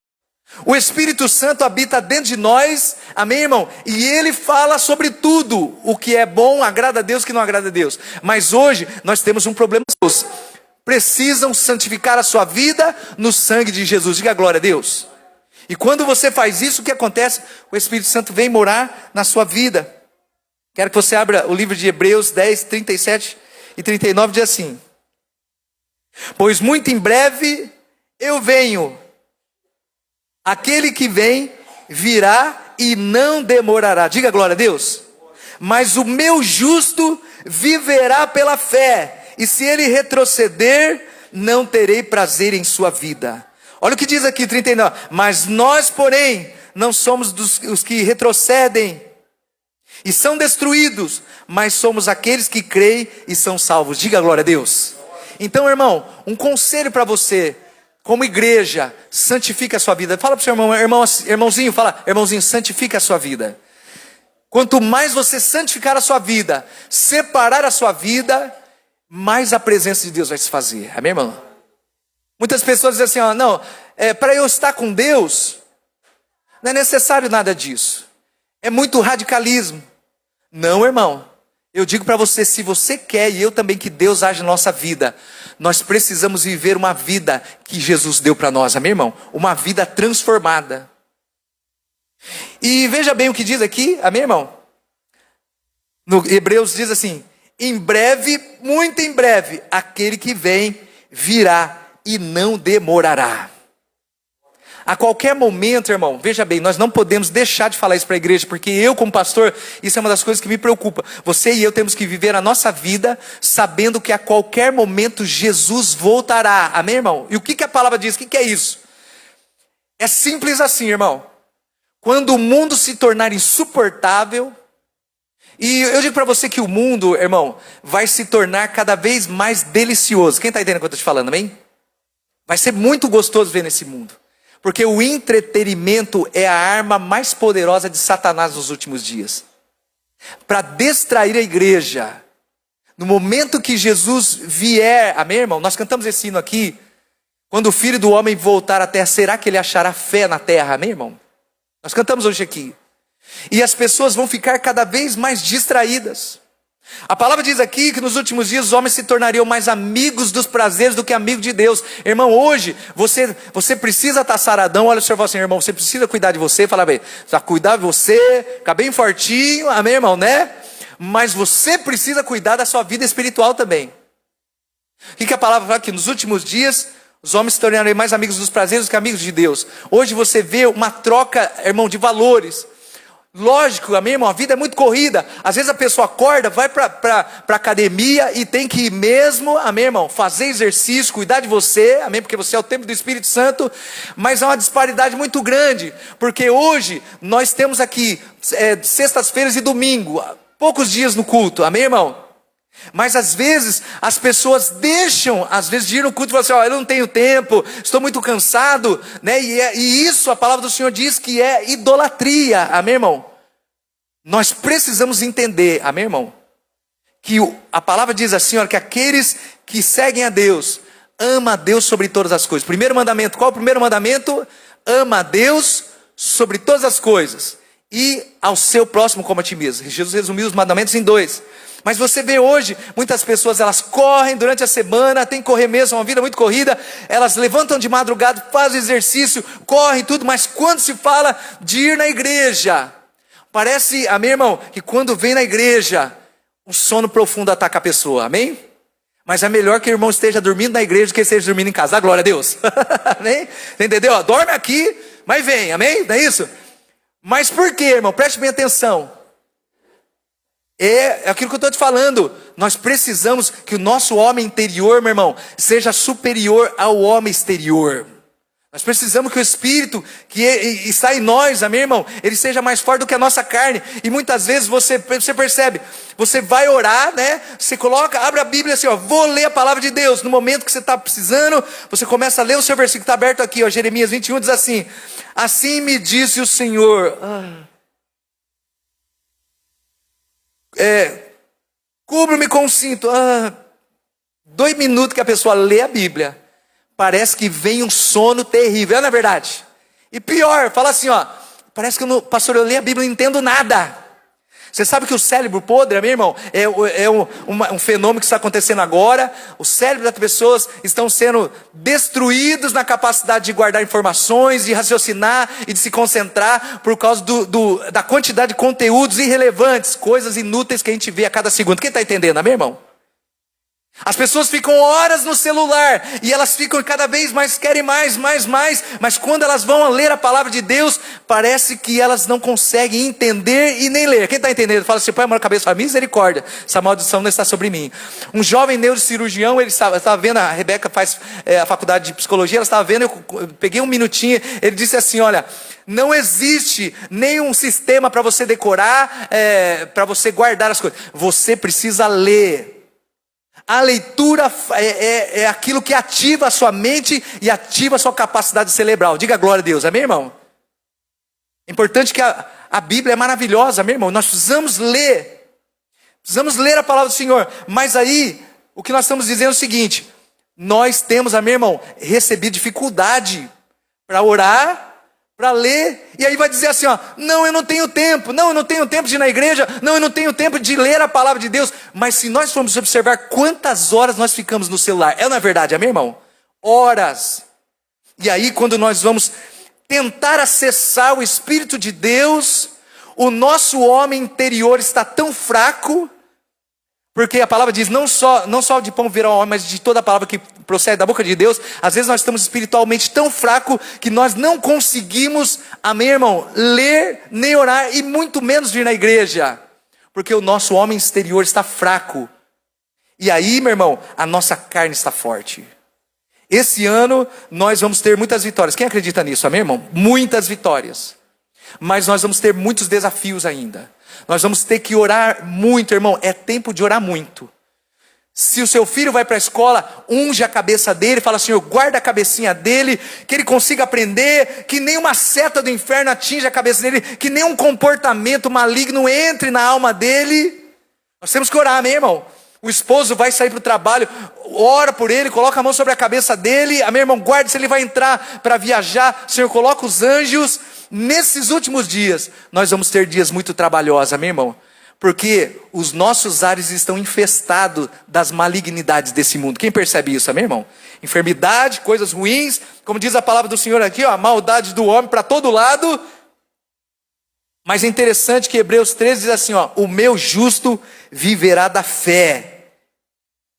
O Espírito Santo habita dentro de nós, amém, irmão? E Ele fala sobre tudo, o que é bom, agrada a Deus, o que não agrada a Deus. Mas hoje, nós temos um problema. Precisam santificar a sua vida no sangue de Jesus. Diga glória a Deus. E quando você faz isso, o que acontece? O Espírito Santo vem morar na sua vida. Quero que você abra o livro de Hebreus 10, 37 e 39, diz assim: pois muito em breve eu venho. Aquele que vem virá e não demorará. Diga glória a Deus. Mas o meu justo viverá pela fé, e se ele retroceder, não terei prazer em sua vida. Olha o que diz aqui 39. Mas nós, porém, não somos os que retrocedem e são destruídos, mas somos aqueles que creem e são salvos. Diga glória a Deus. Então, irmão, um conselho para você. Como igreja, santifica a sua vida. Fala para o seu irmão, irmãozinho, fala, irmãozinho, santifica a sua vida. Quanto mais você santificar a sua vida, separar a sua vida, mais a presença de Deus vai se fazer. Amém, irmão? Muitas pessoas dizem assim, ó, não, para eu estar com Deus, não é necessário nada disso. É muito radicalismo. Não, irmão. Eu digo para você, se você quer, e eu também, que Deus age na nossa vida, nós precisamos viver uma vida que Jesus deu para nós, amém, irmão? Uma vida transformada. E veja bem o que diz aqui, amém, irmão? No Hebreus diz assim, em breve, muito em breve, aquele que vem virá e não demorará. A qualquer momento, irmão, veja bem, nós não podemos deixar de falar isso para a igreja, porque eu, como pastor, isso é uma das coisas que me preocupa. Você e eu temos que viver a nossa vida sabendo que a qualquer momento Jesus voltará. Amém, irmão? E o que a palavra diz? O que é isso? É simples assim, irmão. Quando o mundo se tornar insuportável, e eu digo para você que o mundo, irmão, vai se tornar cada vez mais delicioso. Quem está entendendo o que eu estou te falando, amém? Vai ser muito gostoso ver nesse mundo. Porque o entretenimento é a arma mais poderosa de Satanás nos últimos dias. Para distrair a igreja. No momento que Jesus vier, amém, irmão? Nós cantamos esse hino aqui. Quando o Filho do Homem voltar à terra, será que ele achará fé na terra, amém, irmão? Nós cantamos hoje aqui. E as pessoas vão ficar cada vez mais distraídas. A palavra diz aqui que nos últimos dias os homens se tornariam mais amigos dos prazeres do que amigos de Deus. Irmão, hoje você precisa estar saradão. Olha o senhor fala assim, irmão, você precisa cuidar de você. Fala bem, precisa cuidar de você, ficar bem fortinho, amém, irmão, né? Mas você precisa cuidar da sua vida espiritual também. O que a palavra fala? Que nos últimos dias Os homens se tornarem mais amigos dos prazeres do que amigos de Deus. Hoje você vê uma troca, irmão, de valores. Lógico, amém, irmão, a vida é muito corrida. Às vezes a pessoa acorda, vai para academia e tem que ir mesmo, amém, irmão, fazer exercício, cuidar de você, amém, porque você é o templo do Espírito Santo. Mas há uma disparidade muito grande, porque hoje nós temos aqui sextas-feiras e domingo, poucos dias no culto, amém, irmão? Mas às vezes as pessoas deixam, às vezes, de ir no culto e falam assim, eu não tenho tempo, estou muito cansado, né? E isso a palavra do Senhor diz que é idolatria, amém, irmão? Nós precisamos entender, amém, irmão? Que a palavra diz assim, olha, que aqueles que seguem a Deus, ama a Deus sobre todas as coisas. Primeiro mandamento, qual é o primeiro mandamento? Ama a Deus sobre todas as coisas e ao seu próximo como a ti mesmo. Jesus resumiu os mandamentos em 2. Mas você vê hoje, muitas pessoas, elas correm durante a semana, tem que correr mesmo, uma vida muito corrida, elas levantam de madrugada, fazem exercício, correm tudo, mas quando se fala de ir na igreja, parece, amém, irmão, que quando vem na igreja, um sono profundo ataca a pessoa, amém? Mas é melhor que o irmão esteja dormindo na igreja do que esteja dormindo em casa, glória a Deus, amém? Você entendeu? Dorme aqui, mas vem, amém? Não é isso? Mas por quê, irmão? Preste bem atenção. É aquilo que eu estou te falando. Nós precisamos que o nosso homem interior, meu irmão, seja superior ao homem exterior. Nós precisamos que o Espírito que está em nós, amém, irmão, ele seja mais forte do que a nossa carne. E muitas vezes você percebe, você vai orar, né? Você coloca, abre a Bíblia assim, ó, vou ler a palavra de Deus. No momento que você está precisando, você começa a ler o seu versículo, está aberto aqui, ó, Jeremias 21 diz assim: assim me disse o Senhor. Cubro-me com o cinto. 2 minutos que a pessoa lê a Bíblia, parece que vem um sono terrível, não é verdade? E pior, fala assim, ó, parece que pastor, eu leio a Bíblia e não entendo nada. Você sabe que o cérebro podre, meu irmão, é um fenômeno que está acontecendo agora. O cérebro das pessoas estão sendo destruídos na capacidade de guardar informações, de raciocinar e de se concentrar por causa da quantidade de conteúdos irrelevantes, coisas inúteis que a gente vê a cada segundo. Quem está entendendo, meu irmão? As pessoas ficam horas no celular e elas ficam cada vez mais, querem mais, mas quando elas vão ler a palavra de Deus, parece que elas não conseguem entender e nem ler. Quem está entendendo? Fala assim, põe a mão na cabeça e fala, misericórdia, essa maldição não está sobre mim. Um jovem neurocirurgião, ele estava vendo, a Rebeca faz a faculdade de psicologia, ela estava vendo, eu peguei um minutinho, ele disse assim, olha, não existe nenhum sistema para você decorar, para você guardar as coisas, você precisa ler. A leitura é aquilo que ativa a sua mente e ativa a sua capacidade cerebral. Diga glória a Deus, amém, irmão? É importante que a Bíblia é maravilhosa, meu irmão. Nós precisamos ler a palavra do Senhor. Mas aí, o que nós estamos dizendo é o seguinte: nós temos, amém, irmão, recebido dificuldade para orar, para ler, e aí vai dizer assim, ó, não, eu não tenho tempo de ir na igreja, não, eu não tenho tempo de ler a palavra de Deus. Mas se nós formos observar quantas horas nós ficamos no celular, não é verdade, amém, irmão? Horas. E aí quando nós vamos tentar acessar o Espírito de Deus, o nosso homem interior está tão fraco, porque a palavra diz, não só de pão virá o homem, mas de toda a palavra que procede da boca de Deus. Às vezes nós estamos espiritualmente tão fracos que nós não conseguimos, amém, irmão, ler, nem orar e muito menos vir na igreja. Porque o nosso homem exterior está fraco. E aí, meu irmão, a nossa carne está forte. Esse ano nós vamos ter muitas vitórias. Quem acredita nisso, amém, irmão? Muitas vitórias. Mas nós vamos ter muitos desafios ainda. Nós vamos ter que orar muito, irmão. É tempo de orar muito. Se o seu filho vai para a escola, unge a cabeça dele, fala, Senhor, guarda a cabecinha dele, que ele consiga aprender, que nenhuma seta do inferno atinja a cabeça dele, que nenhum comportamento maligno entre na alma dele. Nós temos que orar, amém, irmão? O esposo vai sair para o trabalho, ora por ele, coloca a mão sobre a cabeça dele, amém, irmão? Guarde se ele vai entrar para viajar, Senhor, coloca os anjos. Nesses últimos dias, nós vamos ter dias muito trabalhosos, amém, irmão? Porque os nossos ares estão infestados das malignidades desse mundo. Quem percebe isso, amém, irmão? Enfermidade, coisas ruins, como diz a palavra do Senhor aqui, ó, a maldade do homem para todo lado. Mas é interessante que Hebreus 13 diz assim, ó, o meu justo viverá da fé.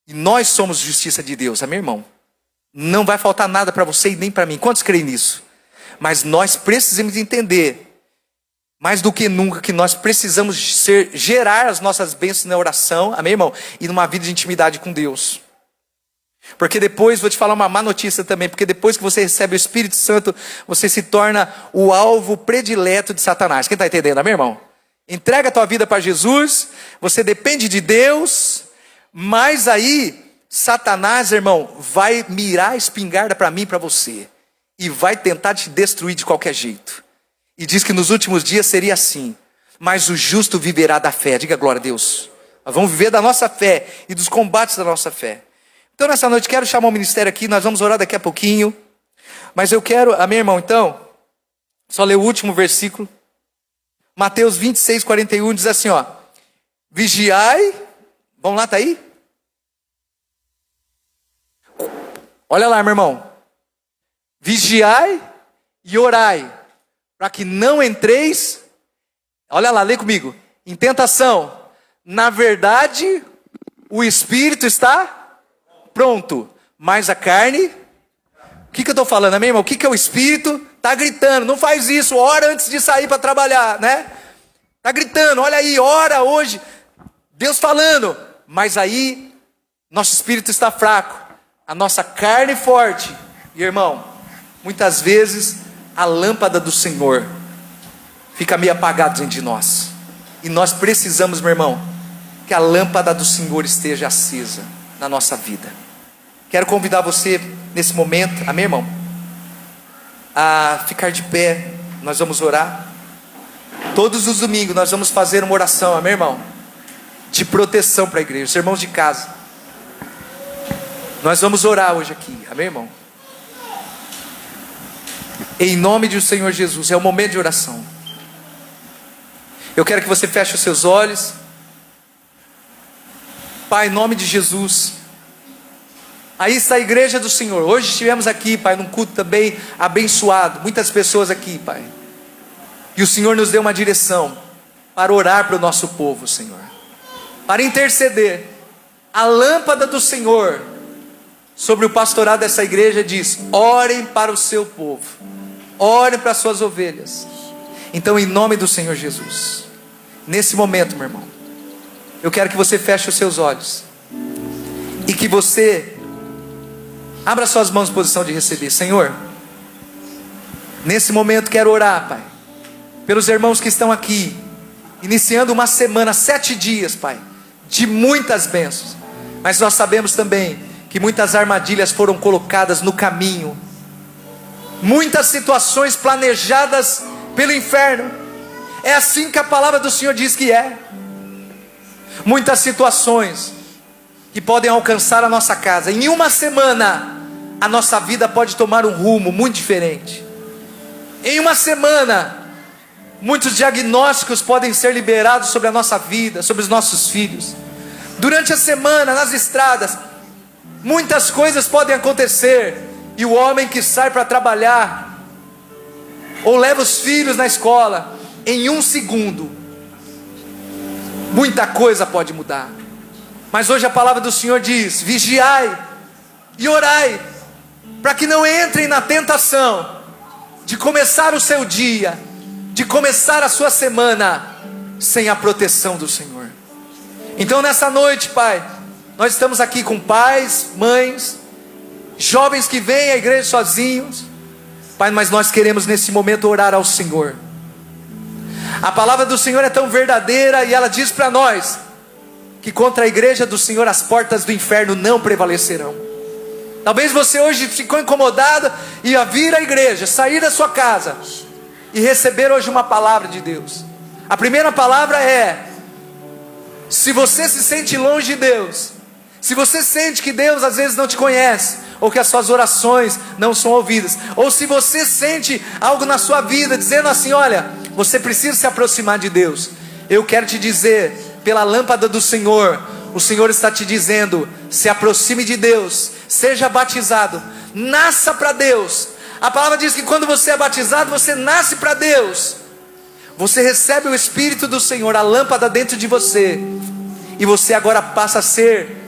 E nós somos justiça de Deus, amém, irmão? Não vai faltar nada para você e nem para mim. Quantos creem nisso? Mas nós precisamos entender, mais do que nunca, que nós precisamos gerar as nossas bênçãos na oração, amém, irmão? E numa vida de intimidade com Deus. Porque depois, vou te falar uma má notícia também, porque depois que você recebe o Espírito Santo, você se torna o alvo predileto de Satanás. Quem está entendendo, amém, irmão? Entrega a tua vida para Jesus, você depende de Deus, mas aí Satanás, irmão, vai mirar a espingarda para mim e para você, e vai tentar te destruir de qualquer jeito. E diz que nos últimos dias seria assim, mas o justo viverá da fé. Diga glória a Deus. Nós vamos viver da nossa fé e dos combates da nossa fé. Então nessa noite quero chamar o ministério aqui, nós vamos orar daqui a pouquinho, mas eu quero, amém, irmão, então, só ler o último versículo. Mateus 26, 41 diz assim, ó: vigiai, vamos lá, tá aí? Olha lá, meu irmão. Vigiai e orai, para que não entreis, olha lá, lê comigo, em tentação. Na verdade, o espírito está pronto, mas a carne, o que eu estou falando, amém, irmão? O que é o espírito? Está gritando, não faz isso, ora antes de sair para trabalhar, né? Está gritando, olha aí, ora hoje, Deus falando, mas aí, nosso espírito está fraco, a nossa carne forte, e irmão, muitas vezes, a lâmpada do Senhor fica meio apagada dentro de nós, e nós precisamos, meu irmão, que a lâmpada do Senhor esteja acesa na nossa vida. Quero convidar você, nesse momento, amém, irmão? A ficar de pé, nós vamos orar. Todos os domingos nós vamos fazer uma oração, amém, irmão? De proteção para a igreja, os irmãos de casa. Nós vamos orar hoje aqui, amém, irmão? Em nome do Senhor Jesus, é o momento de oração. Eu quero que você feche os seus olhos. Pai, em nome de Jesus, aí está a igreja do Senhor. Hoje estivemos aqui, Pai, num culto também abençoado, muitas pessoas aqui, Pai, e o Senhor nos deu uma direção para orar para o nosso povo, Senhor, para interceder. A lâmpada do Senhor sobre o pastorado dessa igreja diz: orem para o seu povo, orem para as suas ovelhas. Então, em nome do Senhor Jesus, nesse momento, meu irmão, eu quero que você feche os seus olhos e que você abra suas mãos em posição de receber. Senhor, nesse momento quero orar, Pai, pelos irmãos que estão aqui, iniciando uma semana, 7 dias, Pai, de muitas bênçãos. Mas nós sabemos também que muitas armadilhas foram colocadas no caminho, muitas situações planejadas pelo inferno. É assim que a palavra do Senhor diz que é. Muitas situações que podem alcançar a nossa casa. Em uma semana, a nossa vida pode tomar um rumo muito diferente. Em uma semana, muitos diagnósticos podem ser liberados sobre a nossa vida, sobre os nossos filhos. Durante a semana, nas estradas, muitas coisas podem acontecer. E o homem que sai para trabalhar, ou leva os filhos na escola, em um segundo, muita coisa pode mudar. Mas hoje a palavra do Senhor diz: vigiai e orai, para que não entrem na tentação de começar o seu dia, de começar a sua semana sem a proteção do Senhor. Então nessa noite, Pai, nós estamos aqui com pais, mães, jovens que vêm à igreja sozinhos, Pai, mas nós queremos nesse momento orar ao Senhor. A palavra do Senhor é tão verdadeira e ela diz para nós que contra a igreja do Senhor as portas do inferno não prevalecerão. Talvez você hoje ficou incomodado e ia vir à igreja, sair da sua casa e receber hoje uma palavra de Deus. A primeira palavra é: se você se sente longe de Deus, se você sente que Deus às vezes não te conhece, ou que as suas orações não são ouvidas, ou se você sente algo na sua vida dizendo assim: olha, você precisa se aproximar de Deus, eu quero te dizer, pela lâmpada do Senhor, o Senhor está te dizendo: se aproxime de Deus, seja batizado, nasça para Deus. A palavra diz que quando você é batizado, você nasce para Deus. Você recebe o Espírito do Senhor, a lâmpada dentro de você, e você agora passa a ser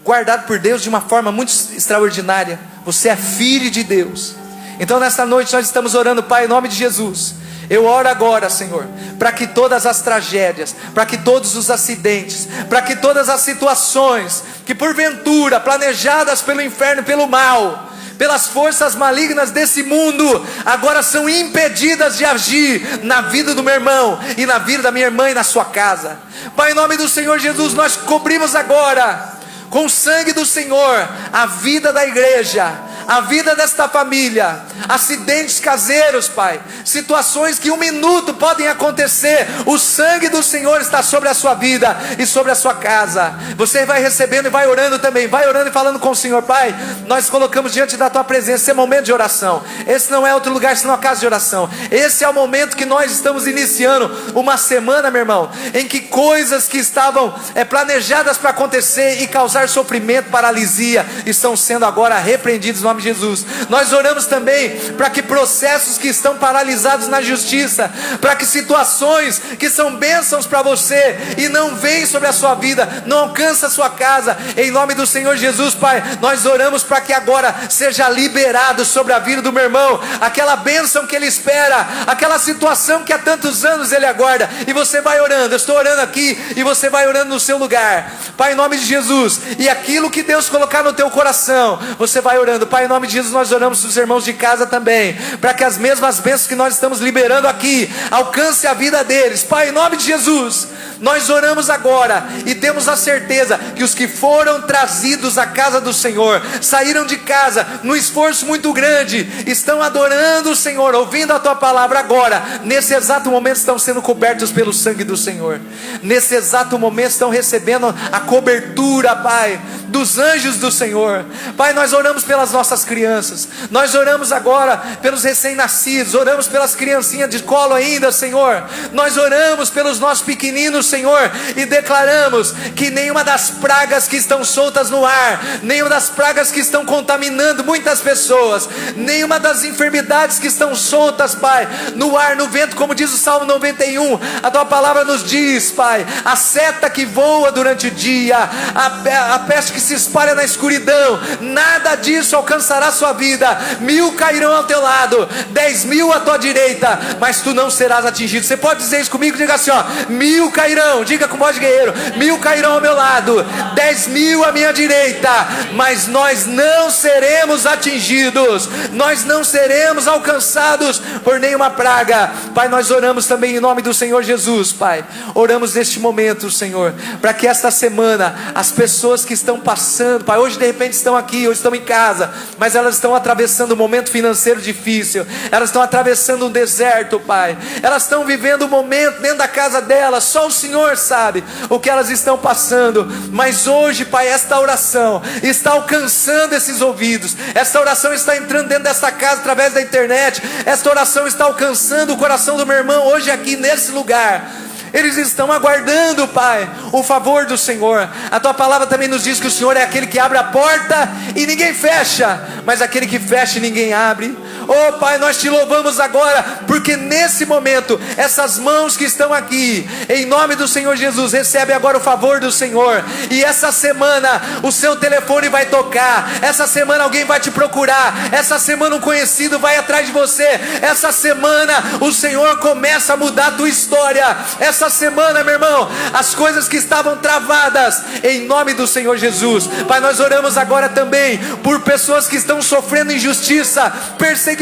guardado por Deus de uma forma muito extraordinária. você é filho de Deus. Então nesta noite nós estamos orando, Pai, em nome de Jesus. Eu oro agora, Senhor, para que todas as tragédias, para que todos os acidentes, para que todas as situações que porventura planejadas pelo inferno, pelo mal, pelas forças malignas desse mundo, agora são impedidas de agir na vida do meu irmão e na vida da minha irmã e na sua casa. Pai, em nome do Senhor Jesus, nós cobrimos agora com o sangue do Senhor a vida da igreja, a vida desta família. Acidentes caseiros, Pai, situações que um minuto podem acontecer, o sangue do Senhor está sobre a sua vida e sobre a sua casa. Você vai recebendo e vai orando também, vai orando e falando com o Senhor. Pai, nós colocamos diante da tua presença, esse é momento de oração, esse não é outro lugar senão a casa de oração. Esse é o momento que nós estamos iniciando uma semana, meu irmão, em que coisas que estavam planejadas para acontecer e causar sofrimento, paralisia, estão sendo agora repreendidos no nome de Jesus. Nós oramos também para que processos que estão paralisados na justiça, para que situações que são bênçãos para você e não vêm sobre a sua vida, não alcançam a sua casa, em nome do Senhor Jesus, Pai, nós oramos para que agora seja liberado sobre a vida do meu irmão, aquela bênção que ele espera, aquela situação que há tantos anos ele aguarda, e você vai orando, eu estou orando aqui, e você vai orando no seu lugar, Pai, em nome de Jesus, e aquilo que Deus colocar no teu coração, você vai orando, Pai, em nome de Jesus, nós oramos para os irmãos de casa também, para que as mesmas bênçãos que nós estamos liberando aqui, alcance a vida deles, Pai, em nome de Jesus, nós oramos agora, e temos a certeza, que os que foram trazidos à casa do Senhor, saíram de casa, num esforço muito grande, estão adorando o Senhor, ouvindo a tua palavra agora, nesse exato momento estão sendo cobertos pelo sangue do Senhor, nesse exato momento estão recebendo a cobertura, Pai, dos anjos do Senhor. Pai, nós oramos pelas nossas crianças, nós oramos agora pelos recém-nascidos, oramos pelas criancinhas de colo ainda, Senhor, nós oramos pelos nossos pequeninos, Senhor, e declaramos que nenhuma das pragas que estão soltas no ar, nenhuma das pragas que estão contaminando muitas pessoas, nenhuma das enfermidades que estão soltas, Pai, no ar, no vento, como diz o Salmo 91, a tua palavra nos diz, Pai, a seta que voa durante o dia, a peste que se espalha na escuridão, nada disso alcançará a sua vida. 1000 cairão ao teu lado, 10.000 à tua direita, mas tu não serás atingido. Você pode dizer isso comigo? Diga assim, ó: 1000 cairão, diga com voz de guerreiro: 1000 cairão ao meu lado, 10.000 à minha direita, mas nós não seremos atingidos, nós não seremos alcançados por nenhuma praga. Pai, nós oramos também em nome do Senhor Jesus, Pai, oramos neste momento, Senhor, para que esta semana, as pessoas que estão passando, Pai, hoje de repente estão aqui, hoje estão em casa, mas elas estão atravessando um momento financeiro difícil, elas estão atravessando um deserto, Pai, elas estão vivendo um momento dentro da casa delas, só o Senhor sabe o que elas estão passando, mas hoje, Pai, esta oração está alcançando esses ouvidos, esta oração está entrando dentro desta casa através da internet, esta oração está alcançando o coração do meu irmão hoje aqui nesse lugar. Eles estão aguardando, Pai, o favor do Senhor. A tua palavra também nos diz que o Senhor é aquele que abre a porta e ninguém fecha, mas aquele que fecha e ninguém abre. Oh, Pai, nós te louvamos agora, porque nesse momento, essas mãos que estão aqui, em nome do Senhor Jesus, recebe agora o favor do Senhor. E essa semana o seu telefone vai tocar, essa semana alguém vai te procurar, essa semana um conhecido vai atrás de você, essa semana o Senhor começa a mudar a tua história. Essa semana, meu irmão, as coisas que estavam travadas, em nome do Senhor Jesus, Pai, nós oramos agora também por pessoas que estão sofrendo injustiça, perseguições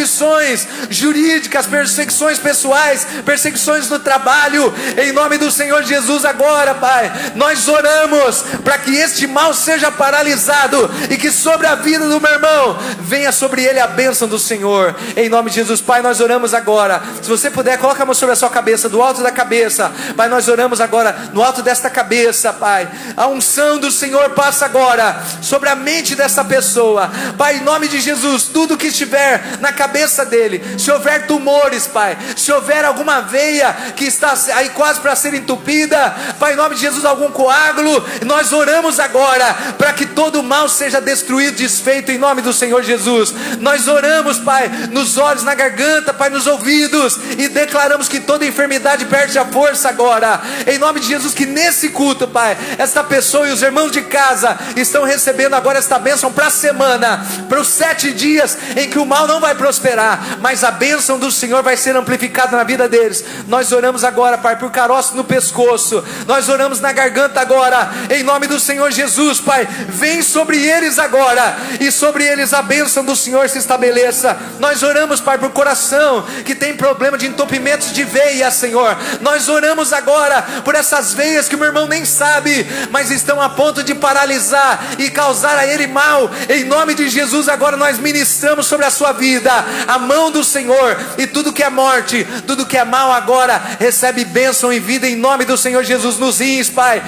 jurídicas, perseguições pessoais, perseguições no trabalho, em nome do Senhor Jesus agora, Pai, nós oramos para que este mal seja paralisado e que sobre a vida do meu irmão venha sobre ele a bênção do Senhor, em nome de Jesus. Pai, nós oramos agora, se você puder, coloca a mão sobre a sua cabeça, do alto da cabeça, Pai, nós oramos agora, no alto desta cabeça, Pai, a unção do Senhor passa agora sobre a mente dessa pessoa, Pai, em nome de Jesus, tudo que estiver na cabeça cabeça dele. Se houver tumores, Pai, se houver alguma veia que está aí quase para ser entupida, Pai, em nome de Jesus, algum coágulo, nós oramos agora para que todo mal seja destruído, desfeito em nome do Senhor Jesus. Nós oramos, Pai, nos olhos, na garganta, Pai, nos ouvidos, e declaramos que toda enfermidade perde a força agora, em nome de Jesus. Que nesse culto, Pai, esta pessoa e os irmãos de casa estão recebendo agora esta bênção para a semana, para os 7 dias em que o mal não vai prosperar, mas a bênção do Senhor vai ser amplificada na vida deles. Nós oramos agora, Pai, por caroço no pescoço, nós oramos na garganta agora, em nome do Senhor Jesus, Pai, vem sobre eles agora, e sobre eles a bênção do Senhor se estabeleça. Nós oramos, Pai, por coração que tem problema de entupimentos de veia, Senhor. Nós oramos agora por essas veias que o meu irmão nem sabe, mas estão a ponto de paralisar e causar a ele mal. Em nome de Jesus, agora nós ministramos sobre a sua vida a mão do Senhor, e tudo que é morte, tudo que é mal agora recebe bênção e vida em nome do Senhor Jesus. Nos rins, Pai,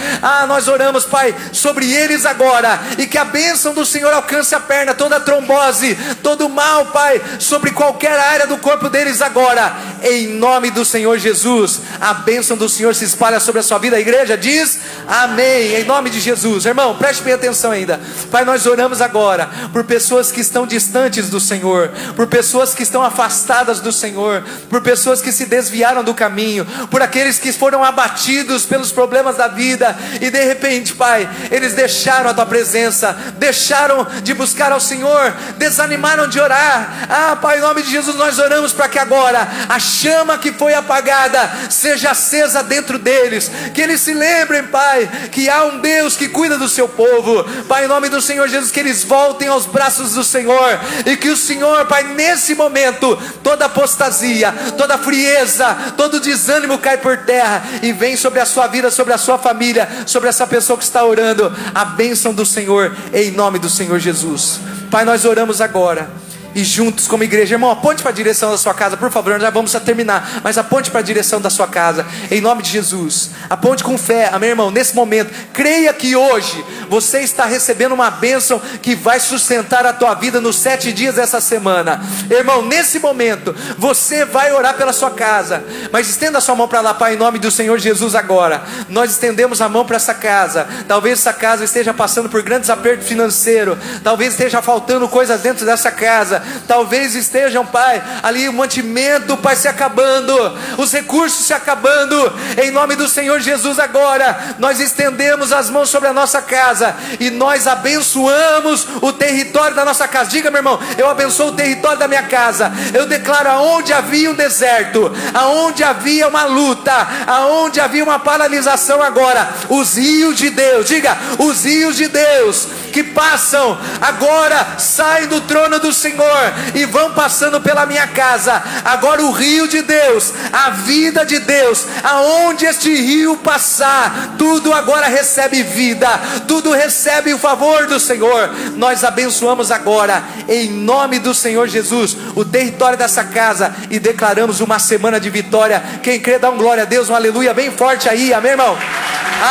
nós oramos, Pai, sobre eles agora, e que a bênção do Senhor alcance a perna, toda a trombose, todo mal, Pai, sobre qualquer área do corpo deles agora, em nome do Senhor Jesus. A bênção do Senhor se espalha sobre a sua vida. A igreja diz amém, em nome de Jesus. Irmão, preste bem atenção ainda. Pai, nós oramos agora por pessoas que estão distantes do Senhor, por pessoas que estão afastadas do Senhor, por pessoas que se desviaram do caminho, por aqueles que foram abatidos pelos problemas da vida, e de repente, Pai, eles deixaram a Tua presença, deixaram de buscar ao Senhor, desanimaram de orar. Pai, em nome de Jesus, nós oramos para que agora a chama que foi apagada seja acesa dentro deles, que eles se lembrem, Pai, que há um Deus que cuida do seu povo. Pai, em nome do Senhor Jesus, que eles voltem aos braços do Senhor, e que o Senhor, Pai, nesse momento, toda apostasia, toda frieza, todo desânimo cai por terra, e vem sobre a sua vida, sobre a sua família, sobre essa pessoa que está orando, a bênção do Senhor, em nome do Senhor Jesus. Pai, nós oramos agora, e juntos como igreja, irmão, aponte para a direção da sua casa, por favor. Nós já vamos terminar, mas aponte para a direção da sua casa, em nome de Jesus. Aponte com fé, amém, irmão, nesse momento. Creia que hoje você está recebendo uma bênção que vai sustentar a tua vida nos 7 dias dessa semana. Irmão, nesse momento você vai orar pela sua casa, mas estenda a sua mão para lá. Pai, em nome do Senhor Jesus, agora nós estendemos a mão para essa casa. Talvez essa casa esteja passando por grandes apertos financeiros, talvez esteja faltando coisas dentro dessa casa, talvez estejam, Pai, ali o mantimento, Pai, se acabando, os recursos se acabando. Em nome do Senhor Jesus, agora nós estendemos as mãos sobre a nossa casa, e nós abençoamos o território da nossa casa. Diga, meu irmão, eu abençoo o território da minha casa. Eu declaro: aonde havia um deserto, aonde havia uma luta, aonde havia uma paralisação, agora os rios de Deus, diga, os rios de Deus que passam agora saem do trono do Senhor e vão passando pela minha casa. Agora o rio de Deus, a vida de Deus, aonde este rio passar, tudo agora recebe vida, tudo recebe o favor do Senhor. Nós abençoamos agora, em nome do Senhor Jesus, o território dessa casa, e declaramos uma semana de vitória. Quem crê, dá um glória a Deus, um aleluia bem forte aí, amém, irmão?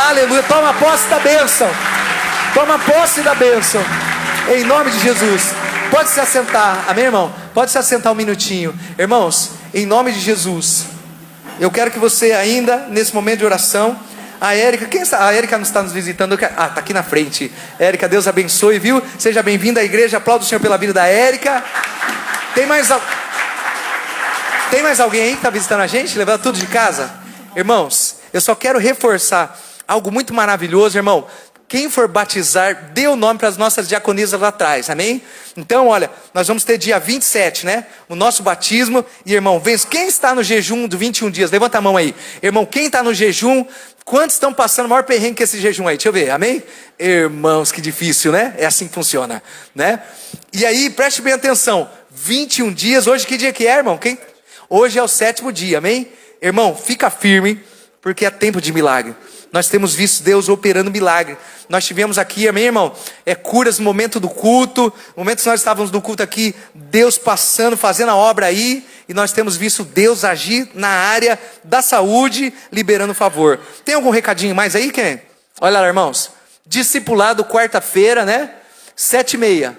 Aleluia. Toma posse da bênção, toma posse da bênção, em nome de Jesus. Pode se assentar, amém, irmão? Pode se assentar um minutinho. Irmãos, em nome de Jesus, eu quero que você ainda, nesse momento de oração, a Érica, a Érica não está nos visitando, está aqui na frente. Érica, Deus abençoe, viu? Seja bem-vinda à igreja, aplauda o Senhor pela vida da Érica. Tem mais alguém aí que está visitando a gente? Levando tudo de casa? Irmãos, eu só quero reforçar algo muito maravilhoso, irmão. Quem for batizar, dê o nome para as nossas diaconisas lá atrás, amém? Então, olha, nós vamos ter dia 27, né? O nosso batismo. E, irmão, quem está no jejum do 21 dias? Levanta a mão aí. Irmão, quem está no jejum? Quantos estão passando o maior perrengue que esse jejum aí? Deixa eu ver, amém? Irmãos, que difícil, né? É assim que funciona, né? E aí, preste bem atenção. 21 dias, hoje que dia que é, irmão? Hoje é o 7º dia, amém? Irmão, fica firme, porque é tempo de milagre. Nós temos visto Deus operando milagre. Nós tivemos aqui, amém, irmão? Curas no momento do culto. No momento que nós estávamos no culto aqui, Deus passando, fazendo a obra aí. E nós temos visto Deus agir na área da saúde, liberando favor. Tem algum recadinho mais aí, quem? Olha lá, irmãos. Discipulado quarta-feira, né? 7h30.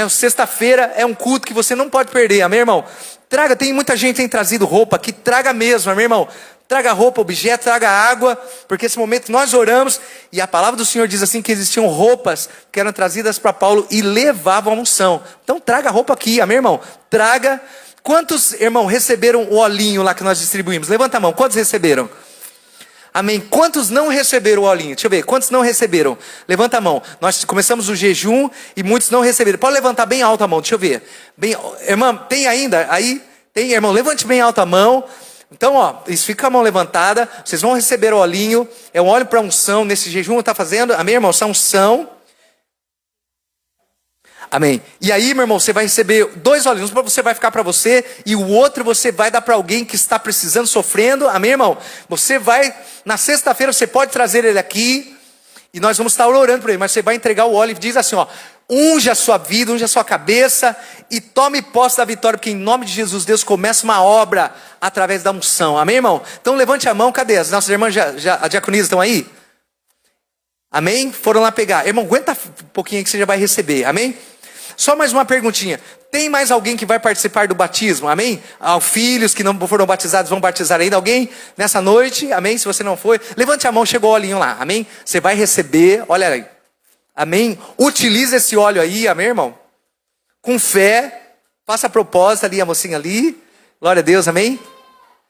Sexta-feira é um culto que você não pode perder, amém, irmão? Traga, tem muita gente que tem trazido roupa aqui, traga mesmo, amém, irmão? Traga roupa, objeto, traga água, porque esse momento nós oramos, e a palavra do Senhor diz assim, que existiam roupas que eram trazidas para Paulo e levavam a unção. Então traga roupa aqui, amém, irmão? Traga. Quantos, irmão, receberam o olhinho lá que nós distribuímos? Levanta a mão, quantos receberam? Amém. Quantos não receberam o olhinho? Deixa eu ver, quantos não receberam? Levanta a mão. Nós começamos o jejum e muitos não receberam. Pode levantar bem alta a mão, deixa eu ver. Bem, irmã, tem ainda? Aí, tem, irmão, levante bem alta a mão. Então, isso, fica com a mão levantada. Vocês vão receber o olhinho. É um óleo para unção, nesse jejum está fazendo. Amém, irmão? Essa unção. Amém. E aí, meu irmão, você vai receber 2 olhinhos. Um você vai ficar para você e o outro você vai dar para alguém que está precisando, sofrendo. Amém, irmão? Você vai, na sexta-feira você pode trazer ele aqui e nós vamos estar orando por ele. Mas você vai entregar o óleo e diz assim, unja a sua vida, unja a sua cabeça e tome posse da vitória, porque em nome de Jesus, Deus começa uma obra através da unção. Amém, irmão? Então levante a mão, cadê? As nossas irmãs, a diaconisa estão aí? Amém? Foram lá pegar. Irmão, aguenta um pouquinho aí que você já vai receber. Amém? Só mais uma perguntinha. Tem mais alguém que vai participar do batismo? Amém? Filhos que não foram batizados vão batizar ainda. Alguém nessa noite? Amém? Se você não foi, levante a mão, chegou o olhinho lá. Amém? Você vai receber, olha aí. Amém? Utilize esse óleo aí, amém, irmão? Com fé. Faça a proposta ali, a mocinha ali. Glória a Deus, amém?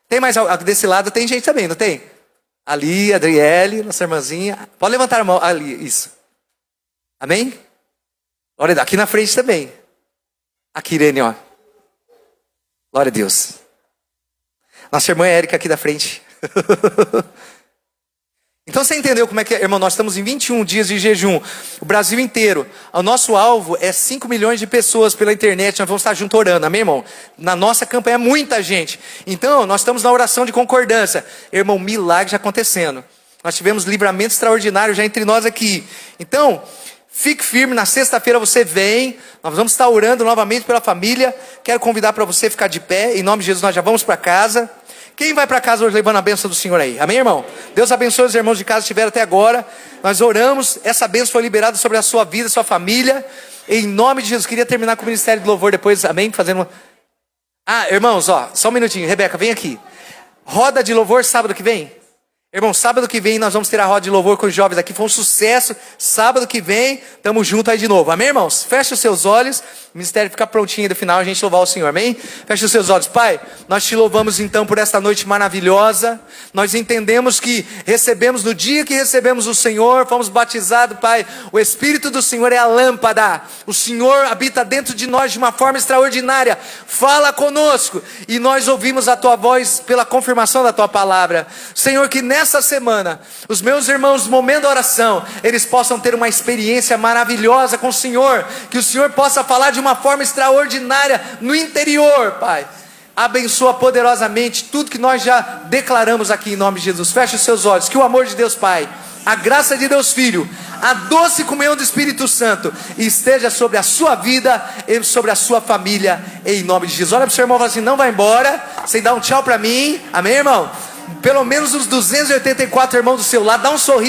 Tem mais desse lado, tem gente também, não tem? Ali, Adriele, nossa irmãzinha. Pode levantar a mão ali, isso. Amém? Glória a Deus. Aqui na frente também. Aqui, Irene, Glória a Deus. Nossa irmã Érica aqui da frente. Então você entendeu como é que é, irmão? Nós estamos em 21 dias de jejum. O Brasil inteiro. O nosso alvo é 5 milhões de pessoas pela internet. Nós vamos estar juntos orando, amém, irmão? Na nossa campanha é muita gente. Então, nós estamos na oração de concordância. Irmão, milagres acontecendo. Nós tivemos livramento extraordinário já entre nós aqui. Então, fique firme, na sexta-feira você vem, nós vamos estar orando novamente pela família. Quero convidar para você ficar de pé, em nome de Jesus nós já vamos para casa. Quem vai para casa hoje levando a bênção do Senhor aí? Amém, irmão? Deus abençoe os irmãos de casa que estiveram até agora. Nós oramos, essa bênção foi liberada sobre a sua vida, sua família. Em nome de Jesus, queria terminar com o ministério de louvor depois, amém? Fazendo irmãos, só um minutinho, Rebeca, vem aqui. Roda de louvor sábado que vem? Irmão, sábado que vem nós vamos ter a roda de louvor com os jovens aqui. Foi um sucesso. Sábado que vem, tamo junto aí de novo. Amém, irmãos? Feche os seus olhos. O ministério fica prontinho aí no final, a gente louvar o Senhor. Amém? Feche os seus olhos. Pai, nós te louvamos então por esta noite maravilhosa. Nós entendemos que recebemos no dia que recebemos o Senhor, fomos batizados, Pai. O Espírito do Senhor é a lâmpada. O Senhor habita dentro de nós de uma forma extraordinária. Fala conosco. E nós ouvimos a tua voz pela confirmação da tua palavra. Senhor, que nessa semana, os meus irmãos, no momento da oração, eles possam ter uma experiência maravilhosa com o Senhor, que o Senhor possa falar de uma forma extraordinária no interior, Pai. Abençoa poderosamente tudo que nós já declaramos aqui em nome de Jesus. Feche os seus olhos, que o amor de Deus Pai, a graça de Deus Filho, a doce comunhão do Espírito Santo esteja sobre a sua vida e sobre a sua família, em nome de Jesus. Olha para o seu irmão e fala assim, não vai embora, sem dar um tchau para mim, amém, irmão? Pelo menos os 284 irmãos do seu lado, dá um sorriso.